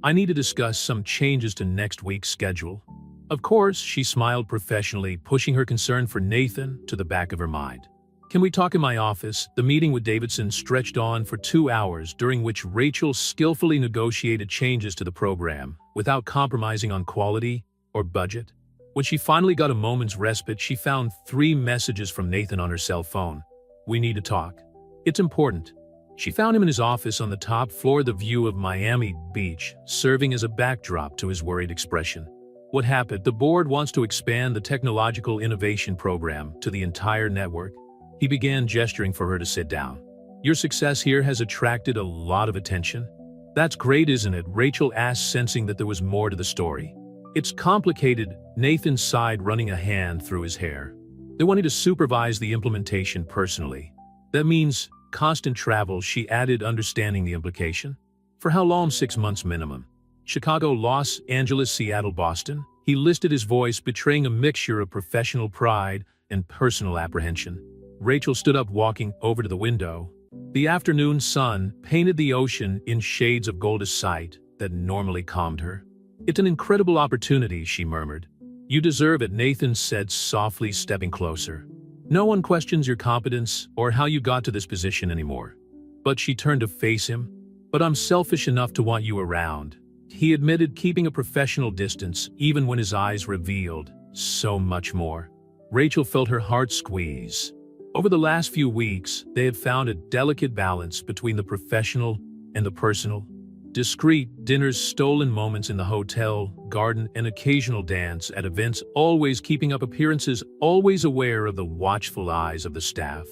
I need to discuss some changes to next week's schedule. Of course, she smiled professionally, pushing her concern for Nathan to the back of her mind. Can we talk in my office? The meeting with Davidson stretched on for 2 hours, during which Rachel skillfully negotiated changes to the program without compromising on quality or budget. When she finally got a moment's respite, she found 3 messages from Nathan on her cell phone. We need to talk. It's important. She found him in his office on the top floor, the view of Miami Beach serving as a backdrop to his worried expression. What happened? The board wants to expand the technological innovation program to the entire network. He began, gesturing for her to sit down. Your success here has attracted a lot of attention. That's great, isn't it? Rachel asked, sensing that there was more to the story. It's complicated, Nathan sighed, running a hand through his hair. They wanted to supervise the implementation personally. That means constant travel, she added, understanding the implication. For how long? 6 months minimum. Chicago, Los Angeles, Seattle, Boston. He listed, his voice betraying a mixture of professional pride and personal apprehension. Rachel stood up, walking over to the window. The afternoon sun painted the ocean in shades of golden sight that normally calmed her. It's an incredible opportunity, she murmured. You deserve it, Nathan said softly, stepping closer. No one questions your competence or how you got to this position anymore. But she turned to face him. But I'm selfish enough to want you around, he admitted, keeping a professional distance even when his eyes revealed so much more. Rachel felt her heart squeeze. Over the last few weeks, they had found a delicate balance between the professional and the personal. Discreet dinners, stolen moments in the hotel garden, and occasional dance at events, always keeping up appearances, always aware of the watchful eyes of the staff.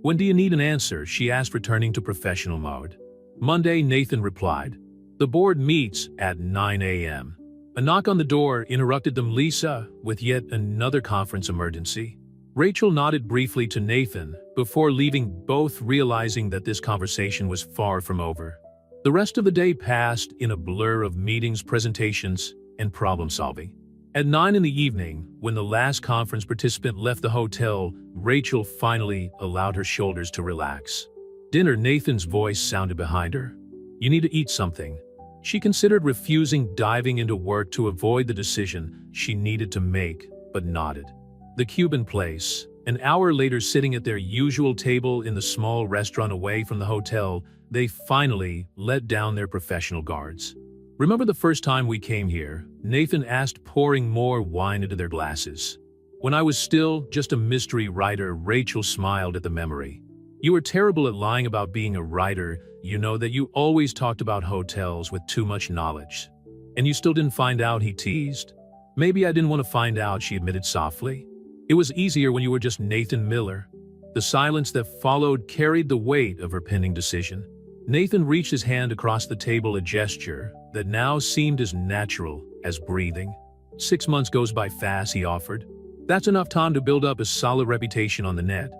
When do you need an answer? She asked, returning to professional mode. Monday, Nathan replied. The board meets at 9 a.m. A knock on the door interrupted them. Lisa, with yet another conference emergency. Rachel nodded briefly to Nathan before leaving, both realizing that this conversation was far from over. The rest of the day passed in a blur of meetings, presentations, and problem-solving. At 9 in the evening, when the last conference participant left the hotel, Rachel finally allowed her shoulders to relax. Dinner, Nathan's voice sounded behind her. You need to eat something. She considered refusing, diving into work to avoid the decision she needed to make, but nodded. The Cuban place. An hour later, sitting at their usual table in the small restaurant away from the hotel, they finally let down their professional guards. Remember the first time we came here? Nathan asked, pouring more wine into their glasses. When I was still just a mystery writer, Rachel smiled at the memory. You were terrible at lying about being a writer, you know that you always talked about hotels with too much knowledge. And you still didn't find out, he teased. Maybe I didn't want to find out, she admitted softly. It was easier when you were just Nathan Miller. The silence that followed carried the weight of her pending decision. Nathan reached his hand across the table, a gesture that now seemed as natural as breathing. 6 months goes by fast, he offered. That's enough time to build up a solid reputation on the net.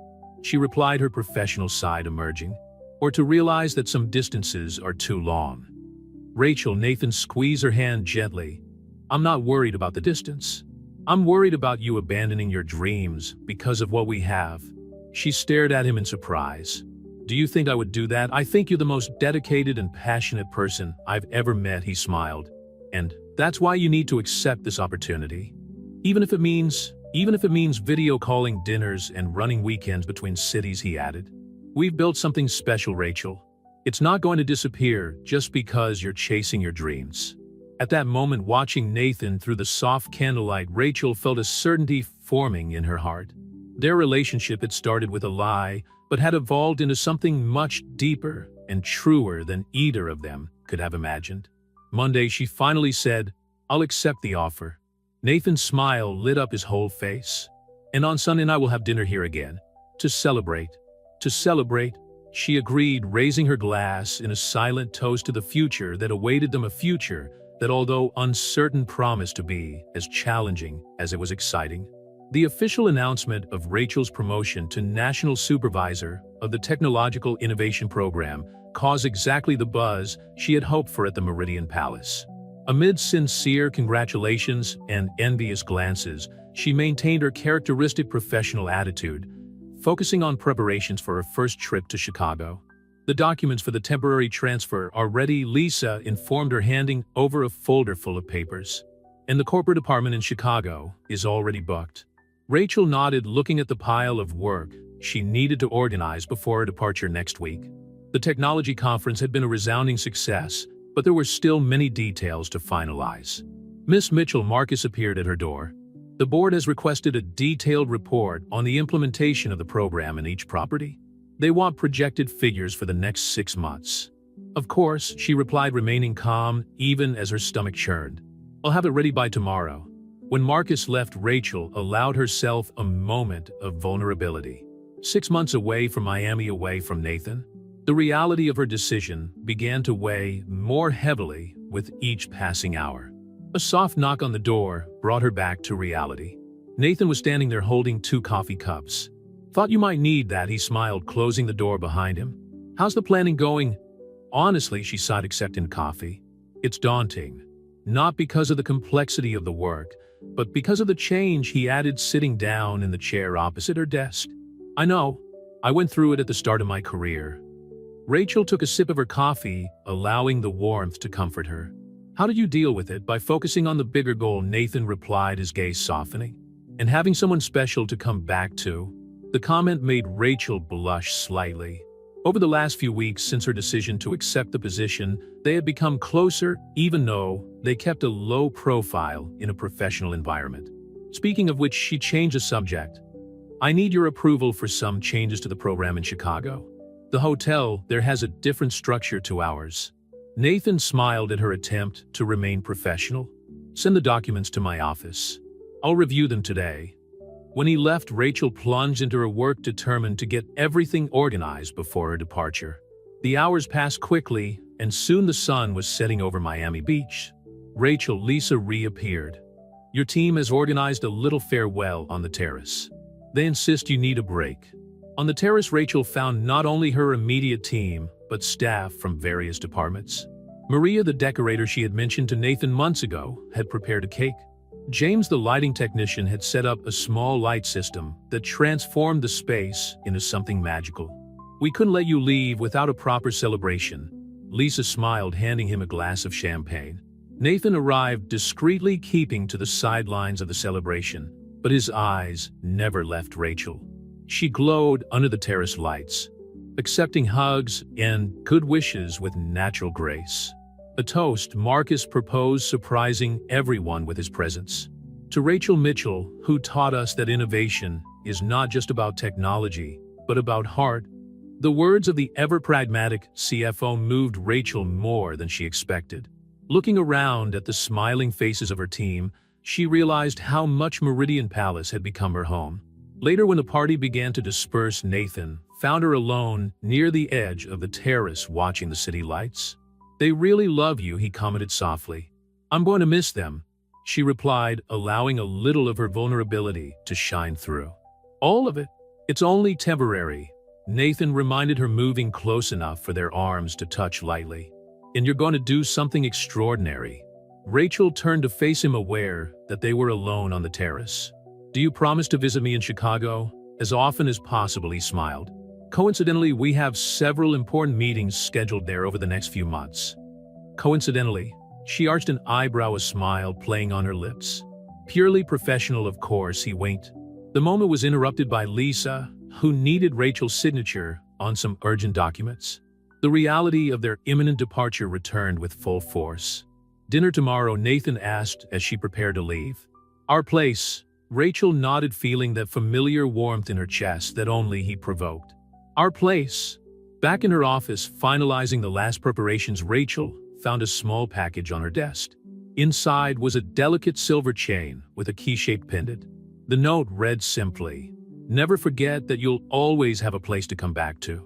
She replied, her professional side emerging. Or to realize that some distances are too long. Rachel, Nathan squeezed her hand gently. I'm not worried about the distance. I'm worried about you abandoning your dreams because of what we have. She stared at him in surprise. Do you think I would do that? I think you're the most dedicated and passionate person I've ever met, he smiled. And that's why you need to accept this opportunity. Even if it means video calling, dinners, and running weekends between cities, he added. We've built something special, Rachel. It's not going to disappear just because you're chasing your dreams. At that moment, watching Nathan through the soft candlelight, Rachel felt a certainty forming in her heart. Their relationship had started with a lie, but had evolved into something much deeper and truer than either of them could have imagined. Monday, she finally said, "I'll accept the offer." Nathan's smile lit up his whole face. "And on Sunday I will have dinner here again. To celebrate." "To celebrate," she agreed, raising her glass in a silent toast to the future that awaited them, a future that, although uncertain, promised to be as challenging as it was exciting. The official announcement of Rachel's promotion to National Supervisor of the Technological Innovation Program caused exactly the buzz she had hoped for at the Meridian Palace. Amid sincere congratulations and envious glances, she maintained her characteristic professional attitude, focusing on preparations for her first trip to Chicago. The documents for the temporary transfer are ready, Lisa informed her, handing over a folder full of papers. "And the corporate apartment in Chicago is already booked." Rachel nodded, looking at the pile of work she needed to organize before her departure next week. The technology conference had been a resounding success, but there were still many details to finalize. Miss Mitchell Marcus appeared at her door. "The board has requested a detailed report on the implementation of the program in each property. They want projected figures for the next 6 months." "Of course," she replied, remaining calm even as her stomach churned. "I'll have it ready by tomorrow." When Marcus left, Rachel allowed herself a moment of vulnerability. 6 months away from Miami, away from Nathan. The reality of her decision began to weigh more heavily with each passing hour. A soft knock on the door brought her back to reality. Nathan was standing there holding 2 coffee cups. "Thought you might need that," he smiled, closing the door behind him. "How's the planning going?" "Honestly," she sighed, accepting coffee. "It's daunting. Not because of the complexity of the work, but because of the change," he added, sitting down in the chair opposite her desk. "I know. I went through it at the start of my career." Rachel took a sip of her coffee, allowing the warmth to comfort her. "How did you deal with it?" "By focusing on the bigger goal," Nathan replied, his gaze softening. "And having someone special to come back to." The comment made Rachel blush slightly. Over the last few weeks since her decision to accept the position, they had become closer, even though they kept a low profile in a professional environment. Speaking of which, she changed the subject. "I need your approval for some changes to the program in Chicago. The hotel there has a different structure to ours." Nathan smiled at her attempt to remain professional. "Send the documents to my office. I'll review them today." When he left, Rachel plunged into her work, determined to get everything organized before her departure. The hours passed quickly, and soon the sun was setting over Miami Beach. "Rachel," Lisa reappeared. "Your team has organized a little farewell on the terrace. They insist you need a break." On the terrace, Rachel found not only her immediate team, but staff from various departments. Maria, the decorator she had mentioned to Nathan months ago, had prepared a cake. James, the lighting technician, had set up a small light system that transformed the space into something magical. "We couldn't let you leave without a proper celebration." Lisa smiled, handing him a glass of champagne. Nathan arrived discreetly, keeping to the sidelines of the celebration, but his eyes never left Rachel. She glowed under the terrace lights, accepting hugs and good wishes with natural grace. A toast Marcus proposed, surprising everyone with his presence. "To Rachel Mitchell, who taught us that innovation is not just about technology, but about heart." The words of the ever-pragmatic CFO moved Rachel more than she expected. Looking around at the smiling faces of her team, she realized how much Meridian Palace had become her home. Later, when the party began to disperse, Nathan found her alone near the edge of the terrace watching the city lights. "They really love you," he commented softly. "I'm going to miss them," she replied, allowing a little of her vulnerability to shine through. "All of it? It's only temporary," Nathan reminded her, moving close enough for their arms to touch lightly. "And you're going to do something extraordinary." Rachel turned to face him, aware that they were alone on the terrace. "Do you promise to visit me in Chicago as often as possible?" He smiled. "Coincidentally, we have several important meetings scheduled there over the next few months." "Coincidentally?" She arched an eyebrow, a smile playing on her lips. "Purely professional, of course," he winked. The moment was interrupted by Lisa, who needed Rachel's signature on some urgent documents. The reality of their imminent departure returned with full force. "Dinner tomorrow," Nathan asked as she prepared to leave. "Our place." Rachel nodded, feeling that familiar warmth in her chest that only he provoked. "Our place." Back in her office, finalizing the last preparations, Rachel found a small package on her desk. Inside was a delicate silver chain with a key-shaped pendant. The note read simply, "Never forget that you'll always have a place to come back to."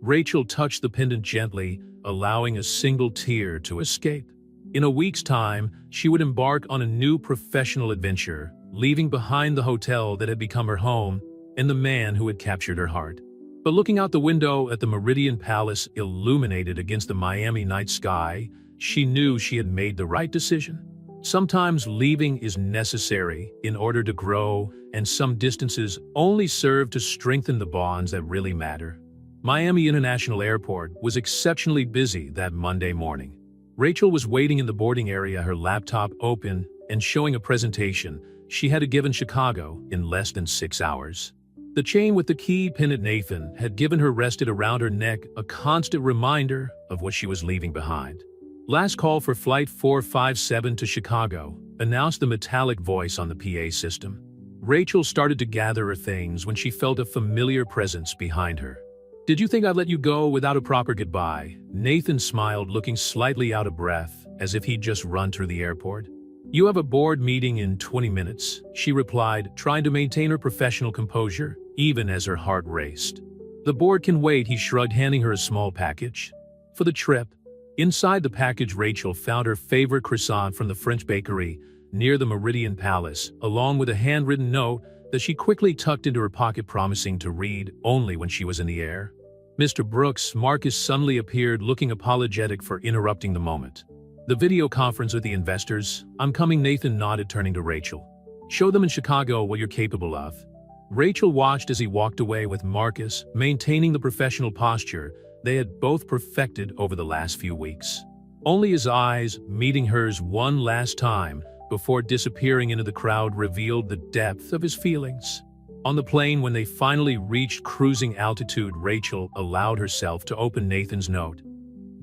Rachel touched the pendant gently, allowing a single tear to escape. In a week's time, she would embark on a new professional adventure, leaving behind the hotel that had become her home and the man who had captured her heart. But looking out the window at the Meridian Palace illuminated against the Miami night sky, she knew she had made the right decision. Sometimes leaving is necessary in order to grow, and some distances only serve to strengthen the bonds that really matter. Miami International Airport was exceptionally busy that Monday morning. Rachel was waiting in the boarding area, her laptop open and showing a presentation she had to give in Chicago in less than 6 hours. The chain with the key pendant Nathan had given her rested around her neck, a constant reminder of what she was leaving behind. "Last call for Flight 457 to Chicago," announced the metallic voice on the PA system. Rachel started to gather her things when she felt a familiar presence behind her. "Did you think I'd let you go without a proper goodbye?" Nathan smiled, looking slightly out of breath, as if he'd just run through the airport. "You have a board meeting in 20 minutes, she replied, trying to maintain her professional composure, even as her heart raced. "The board can wait," he shrugged, handing her a small package. "For the trip." Inside the package, Rachel found her favorite croissant from the French bakery near the Meridian Palace, along with a handwritten note that she quickly tucked into her pocket, promising to read only when she was in the air. "Mr. Brooks," Marcus suddenly appeared, looking apologetic for interrupting the moment. "The video conference with the investors. I'm coming," Nathan nodded, turning to Rachel. "Show them in Chicago what you're capable of." Rachel watched as he walked away with Marcus, maintaining the professional posture they had both perfected over the last few weeks. Only his eyes, meeting hers one last time before disappearing into the crowd, revealed the depth of his feelings. On the plane, when they finally reached cruising altitude, Rachel allowed herself to open Nathan's note.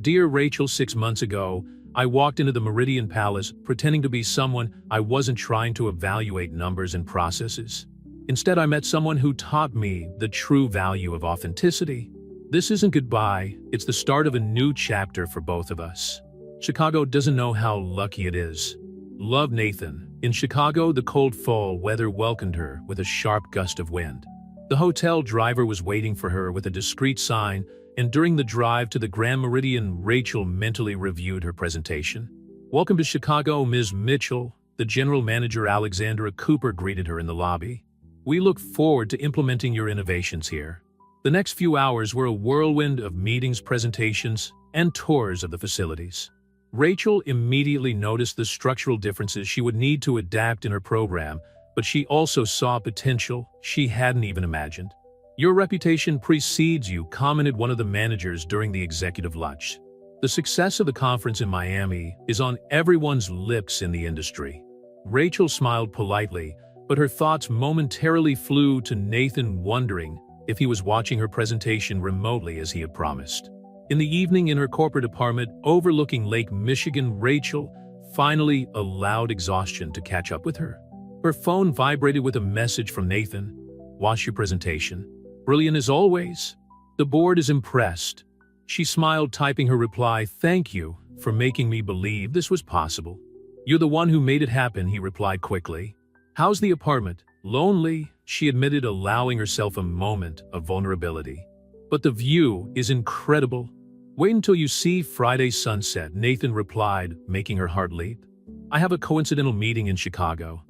"Dear Rachel, 6 months ago, I walked into the Meridian Palace pretending to be someone I wasn't, trying to evaluate numbers and processes. Instead, I met someone who taught me the true value of authenticity. This isn't goodbye, it's the start of a new chapter for both of us. Chicago doesn't know how lucky it is. Love, Nathan." In Chicago, the cold fall weather welcomed her with a sharp gust of wind. The hotel driver was waiting for her with a discreet sign, and during the drive to the Grand Meridian, Rachel mentally reviewed her presentation. "Welcome to Chicago, Ms. Mitchell," the general manager Alexandra Cooper greeted her in the lobby. "We look forward to implementing your innovations here." The next few hours were a whirlwind of meetings, presentations, and tours of the facilities. Rachel immediately noticed the structural differences she would need to adapt in her program, but she also saw potential she hadn't even imagined. "Your reputation precedes you," commented one of the managers during the executive lunch. "The success of the conference in Miami is on everyone's lips in the industry." Rachel smiled politely, but her thoughts momentarily flew to Nathan, wondering if he was watching her presentation remotely as he had promised. In the evening, in her corporate apartment overlooking Lake Michigan, Rachel finally allowed exhaustion to catch up with her. Her phone vibrated with a message from Nathan. "Watch your presentation. Brilliant as always. The board is impressed." She smiled, typing her reply. "Thank you for making me believe this was possible." "You're the one who made it happen," he replied quickly. "How's the apartment?" "Lonely," she admitted, allowing herself a moment of vulnerability. "But the view is incredible. Wait until you see Friday's sunset," Nathan replied, making her heart leap. "I have a coincidental meeting in Chicago."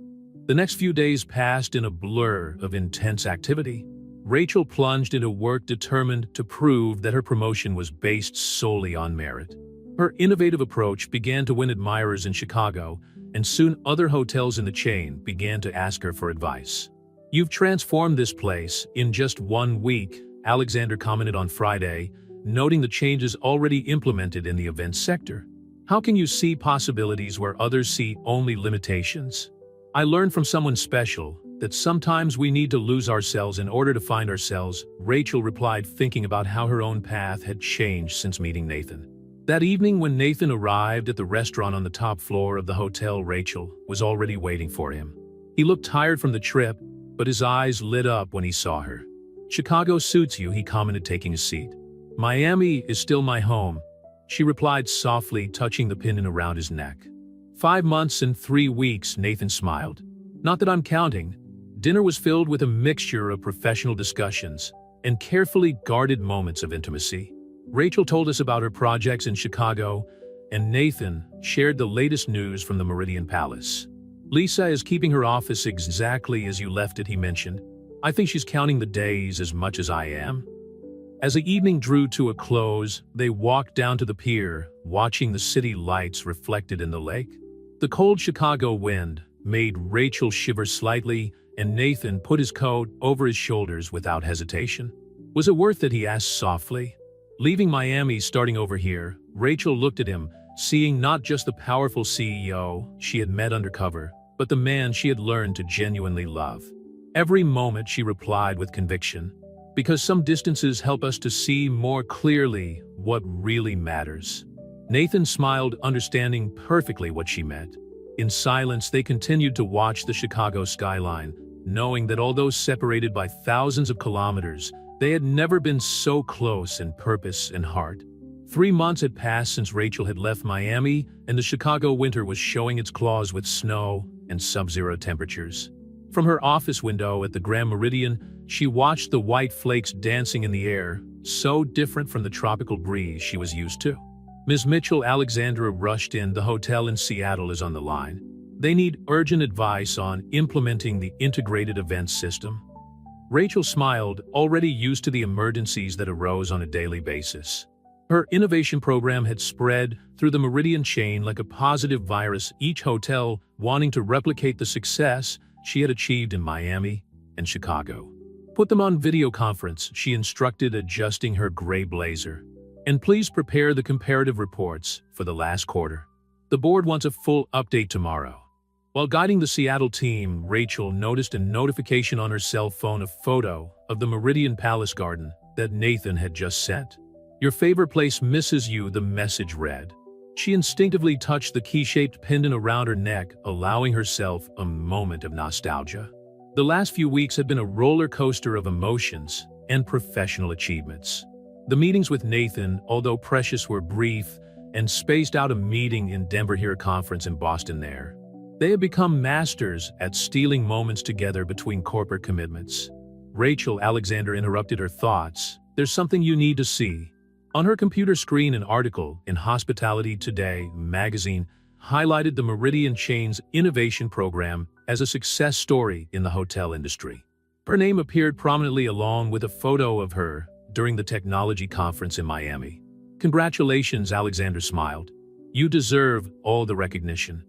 The next few days passed in a blur of intense activity. Rachel plunged into work, determined to prove that her promotion was based solely on merit. Her innovative approach began to win admirers in Chicago, and soon other hotels in the chain began to ask her for advice. "You've transformed this place in just 1 week," Alexander commented on Friday, noting the changes already implemented in the events sector. "How can you see possibilities where others see only limitations?" "I learned from someone special that sometimes we need to lose ourselves in order to find ourselves," Rachel replied, thinking about how her own path had changed since meeting Nathan. That evening when Nathan arrived at the restaurant on the top floor of the hotel, Rachel was already waiting for him. He looked tired from the trip, but his eyes lit up when he saw her. "Chicago suits you," he commented, taking a seat. "Miami is still my home," she replied softly, touching the pin around his neck. 5 months and 3 weeks, Nathan smiled. "Not that I'm counting." Dinner was filled with a mixture of professional discussions and carefully guarded moments of intimacy. Rachel told us about her projects in Chicago, and Nathan shared the latest news from the Meridian Palace. "Lisa is keeping her office exactly as you left it," he mentioned. "I think she's counting the days as much as I am." As the evening drew to a close, they walked down to the pier, watching the city lights reflected in the lake. The cold Chicago wind made Rachel shiver slightly, and Nathan put his coat over his shoulders without hesitation. "Was it worth it?" he asked softly. Leaving Miami, starting over here, Rachel looked at him, seeing not just the powerful CEO she had met undercover, but the man she had learned to genuinely love. "Every moment," she replied with conviction, "because some distances help us to see more clearly what really matters." Nathan smiled, understanding perfectly what she meant. In silence, they continued to watch the Chicago skyline, knowing that although separated by thousands of kilometers, they had never been so close in purpose and heart. 3 months had passed since Rachel had left Miami, and the Chicago winter was showing its claws with snow and sub-zero temperatures. From her office window at the Grand Meridian, she watched the white flakes dancing in the air, so different from the tropical breeze she was used to. Ms. Mitchell Alexandra rushed in. "The hotel in Seattle is on the line. They need urgent advice on implementing the integrated events system." Rachel smiled, already used to the emergencies that arose on a daily basis. Her innovation program had spread through the Meridian chain like a positive virus, each hotel wanting to replicate the success she had achieved in Miami and Chicago. "Put them on video conference," she instructed, adjusting her gray blazer. "And please prepare the comparative reports for the last quarter. The board wants a full update tomorrow." While guiding the Seattle team, Rachel noticed a notification on her cell phone, a photo of the Meridian Palace garden that Nathan had just sent. "Your favorite place misses you," the message read. She instinctively touched the key-shaped pendant around her neck, allowing herself a moment of nostalgia. The last few weeks had been a roller coaster of emotions and professional achievements. The meetings with Nathan, although precious, were brief and spaced out, a meeting in Denver here, a conference in Boston there. They had become masters at stealing moments together between corporate commitments. Rachel Alexander interrupted her thoughts. "There's something you need to see." On her computer screen, an article in Hospitality Today magazine highlighted the Meridian chain's innovation program as a success story in the hotel industry. Her name appeared prominently along with a photo of her during the technology conference in Miami. "Congratulations," Alexander smiled. "You deserve all the recognition."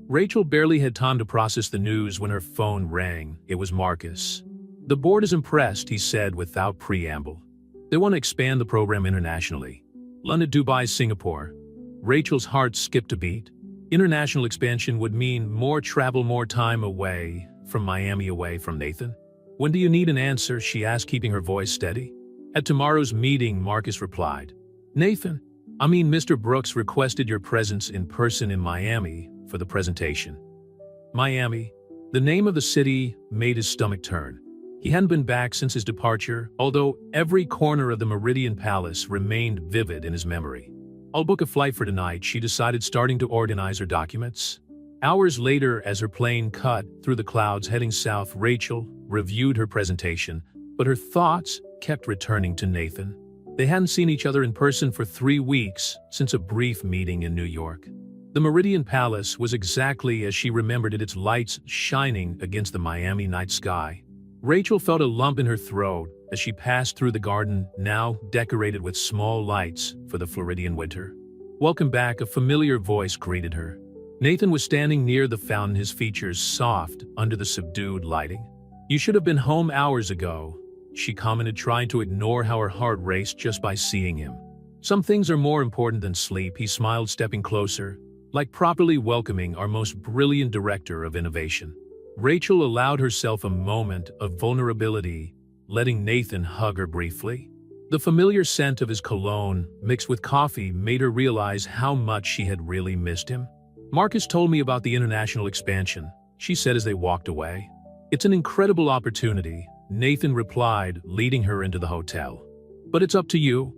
Rachel barely had time to process the news when her phone rang. It was Marcus. "The board is impressed," he said without preamble. "They want to expand the program internationally. London, Dubai, Singapore." Rachel's heart skipped a beat. International expansion would mean more travel, more time away from Miami, away from Nathan. "When do you need an answer?" she asked, keeping her voice steady. "At tomorrow's meeting," Marcus replied. "Nathan, Mr. Brooks requested your presence in person in Miami for the presentation." Miami. The name of the city made his stomach turn. He hadn't been back since his departure, although every corner of the Meridian Palace remained vivid in his memory. "I'll book a flight for tonight," she decided, starting to organize her documents. Hours later, as her plane cut through the clouds heading south, Rachel reviewed her presentation, but her thoughts kept returning to Nathan. They hadn't seen each other in person for 3 weeks since a brief meeting in New York. The Meridian Palace was exactly as she remembered it, its lights shining against the Miami night sky. Rachel felt a lump in her throat as she passed through the garden, now decorated with small lights for the Floridian winter. "Welcome back," a familiar voice greeted her. Nathan was standing near the fountain, his features soft under the subdued lighting. "You should have been home hours ago," she commented, trying to ignore how her heart raced just by seeing him. "Some things are more important than sleep," he smiled, stepping closer, like properly welcoming our most brilliant director of innovation. Rachel allowed herself a moment of vulnerability, letting Nathan hug her briefly. The familiar scent of his cologne, mixed with coffee, made her realize how much she had really missed him. "Marcus told me about the international expansion," she said as they walked away. "It's an incredible opportunity," Nathan replied, leading her into the hotel. "But it's up to you."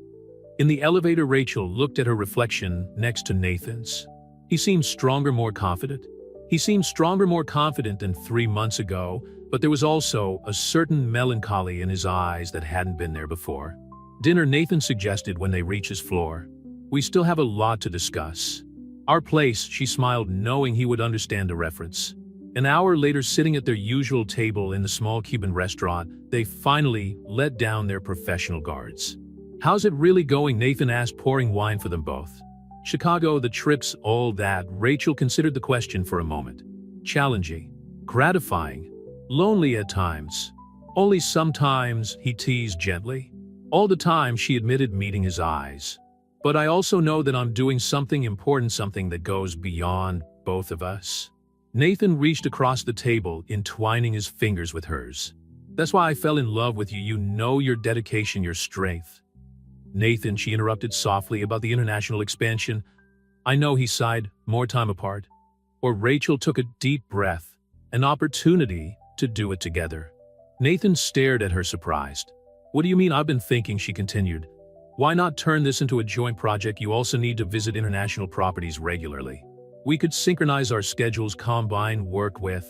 In the elevator, Rachel looked at her reflection next to Nathan's. He seemed stronger, more confident. Than 3 months ago, but there was also a certain melancholy in his eyes that hadn't been there before. "Dinner," Nathan suggested when they reached his floor. "We still have a lot to discuss." "Our place," she smiled, knowing he would understand the reference. An hour later, sitting at their usual table in the small Cuban restaurant, they finally let down their professional guards. "How's it really going?" Nathan asked, pouring wine for them both. "Chicago, the trips, all that." Rachel considered the question for a moment. "Challenging, gratifying, lonely at times. Only sometimes," he teased gently. "All the time," she admitted, meeting his eyes. "But I also know that I'm doing something important, something that goes beyond both of us." Nathan reached across the table, entwining his fingers with hers. "That's why I fell in love with you. You know, your dedication, your strength." "Nathan," she interrupted softly, "about the international expansion." "I know," he sighed, "more time apart." Or Rachel took a deep breath. An opportunity to do it together. Nathan stared at her, surprised. "What do you mean?" "I've been thinking," she continued. "Why not turn this into a joint project? You also need to visit international properties regularly. We could synchronize our schedules, combine work with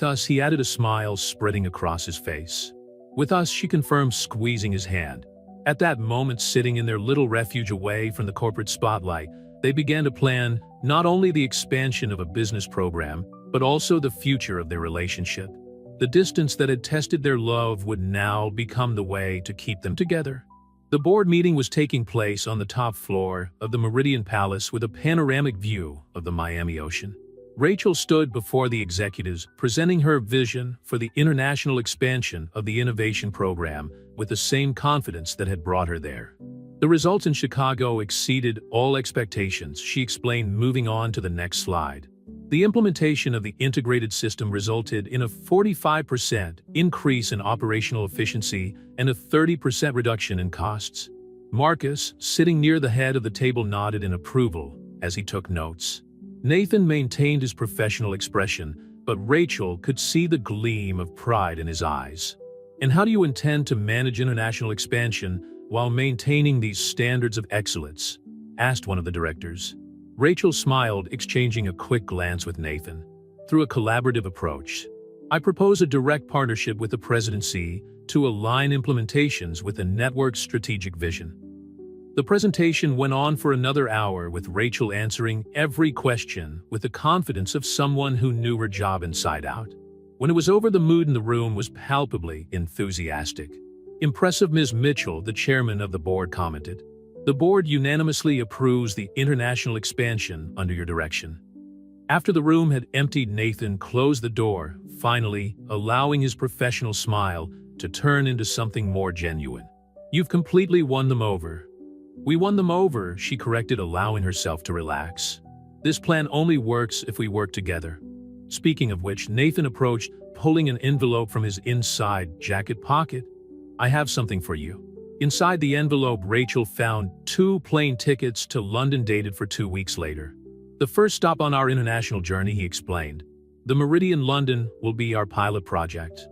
us," he added, a smile spreading across his face. "With us," she confirmed, squeezing his hand. At that moment, sitting in their little refuge away from the corporate spotlight, they began to plan not only the expansion of a business program, but also the future of their relationship. The distance that had tested their love would now become the way to keep them together. The board meeting was taking place on the top floor of the Meridian Palace with a panoramic view of the Miami Ocean. Rachel stood before the executives, presenting her vision for the international expansion of the innovation program with the same confidence that had brought her there. "The results in Chicago exceeded all expectations," she explained, moving on to the next slide. "The implementation of the integrated system resulted in a 45% increase in operational efficiency and a 30% reduction in costs." Marcus, sitting near the head of the table, nodded in approval as he took notes. Nathan maintained his professional expression, but Rachel could see the gleam of pride in his eyes. "And how do you intend to manage international expansion while maintaining these standards of excellence?" asked one of the directors. Rachel smiled, exchanging a quick glance with Nathan. "Through a collaborative approach. I propose a direct partnership with the presidency to align implementations with the network's strategic vision." The presentation went on for another hour, with Rachel answering every question with the confidence of someone who knew her job inside out. When it was over, the mood in the room was palpably enthusiastic. "Impressive, Ms. Mitchell," the chairman of the board commented. "The board unanimously approves the international expansion under your direction." After the room had emptied, Nathan closed the door, finally allowing his professional smile to turn into something more genuine. "You've completely won them over." "We won them over," she corrected, allowing herself to relax. "This plan only works if we work together." Speaking of which, Nathan approached, pulling an envelope from his inside jacket pocket. "I have something for you." Inside the envelope, Rachel found 2 plane tickets to London, dated for 2 weeks later. "The first stop on our international journey," he explained. "The Meridian London will be our pilot project."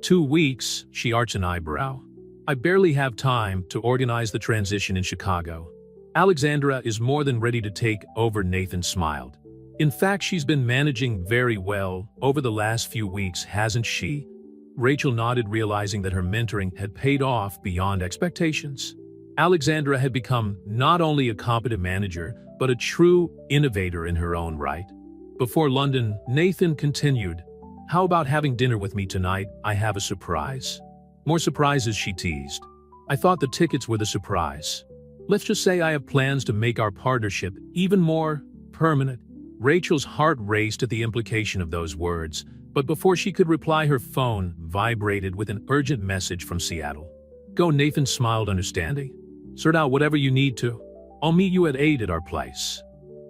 2 weeks, she arched an eyebrow. "I barely have time to organize the transition in Chicago." "Alexandra is more than ready to take over," Nathan smiled. "In fact, she's been managing very well over the last few weeks, hasn't she?" Rachel nodded, realizing that her mentoring had paid off beyond expectations. Alexandra had become not only a competent manager, but a true innovator in her own right. Before London, Nathan continued, "How about having dinner with me tonight? I have a surprise." "More surprises," she teased. "I thought the tickets were the surprise. Let's just say I have plans to make our partnership even more permanent." Rachel's heart raced at the implication of those words, but before she could reply, her phone vibrated with an urgent message from Seattle. "Go," Nathan smiled, understanding. "Sort out whatever you need to. I'll meet you at 8 at our place."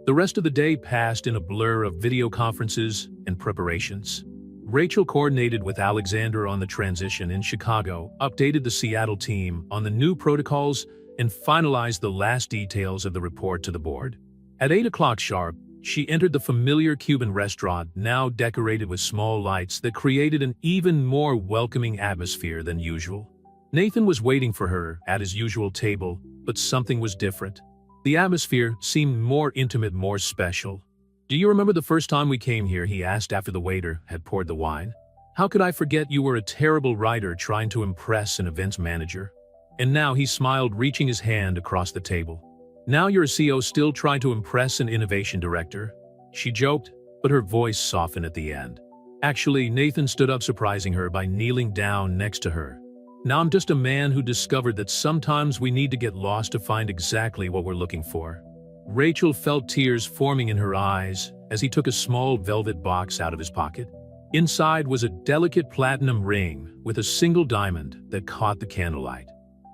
The rest of the day passed in a blur of video conferences and preparations. Rachel coordinated with Alexander on the transition in Chicago, updated the Seattle team on the new protocols, and finalized the last details of the report to the board. At 8 o'clock sharp, she entered the familiar Cuban restaurant, now decorated with small lights that created an even more welcoming atmosphere than usual. Nathan was waiting for her at his usual table, but something was different. The atmosphere seemed more intimate, more special. "Do you remember the first time we came here?" he asked after the waiter had poured the wine. "How could I forget you were a terrible writer trying to impress an events manager?" And now he smiled, reaching his hand across the table. "Now you're a CEO still trying to impress an innovation director?" She joked, but her voice softened at the end. Actually, Nathan stood up, surprising her by kneeling down next to her. "Now I'm just a man who discovered that sometimes we need to get lost to find exactly what we're looking for." Rachel felt tears forming in her eyes as he took a small velvet box out of his pocket. Inside was a delicate platinum ring with a single diamond that caught the candlelight.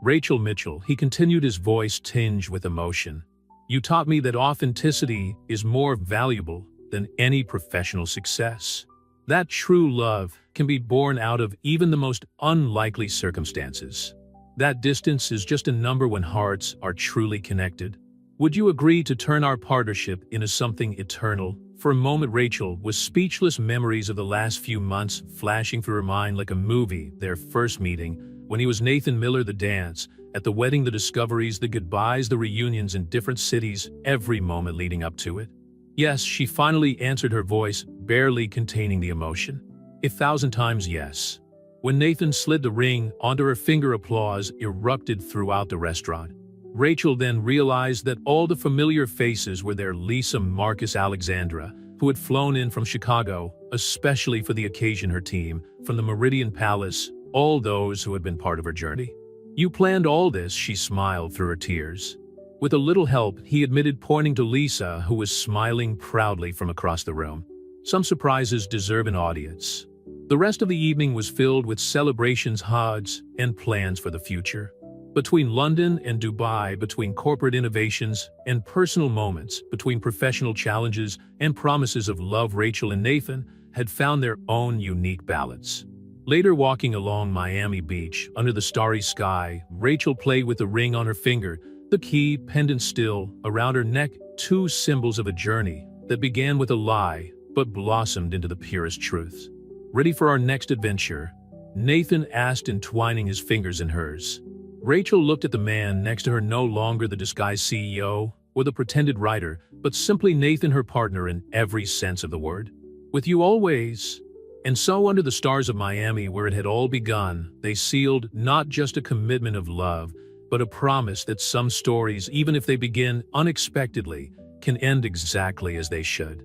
"Rachel Mitchell," he continued, his voice tinged with emotion, "you taught me that authenticity is more valuable than any professional success. That true love can be born out of even the most unlikely circumstances. That distance is just a number when hearts are truly connected. Would you agree to turn our partnership into something eternal?" For a moment, Rachel was speechless, memories of the last few months flashing through her mind like a movie. Their first meeting, when he was Nathan Miller, the dance, at the wedding, the discoveries, the goodbyes, the reunions in different cities, every moment leading up to it. "Yes," she finally answered, her voice barely containing the emotion. 1,000 times yes. When Nathan slid the ring onto her finger, applause erupted throughout the restaurant. Rachel then realized that all the familiar faces were there. Lisa, Marcus, Alexandra, who had flown in from Chicago, especially for the occasion, her team, from the Meridian Palace, all those who had been part of her journey. "You planned all this," she smiled through her tears. "With a little help," he admitted, pointing to Lisa, who was smiling proudly from across the room. "Some surprises deserve an audience." The rest of the evening was filled with celebrations, hugs, and plans for the future. Between London and Dubai, between corporate innovations and personal moments, between professional challenges and promises of love, Rachel and Nathan had found their own unique balance. Later, walking along Miami Beach, under the starry sky, Rachel played with the ring on her finger, the key pendant still around her neck, two symbols of a journey that began with a lie but blossomed into the purest truth. "Ready for our next adventure?" Nathan asked, entwining his fingers in hers. Rachel looked at the man next to her, no longer the disguised CEO or the pretended writer, but simply Nathan, her partner in every sense of the word. "With you always." And so, under the stars of Miami, where it had all begun, they sealed not just a commitment of love, but a promise that some stories, even if they begin unexpectedly, can end exactly as they should.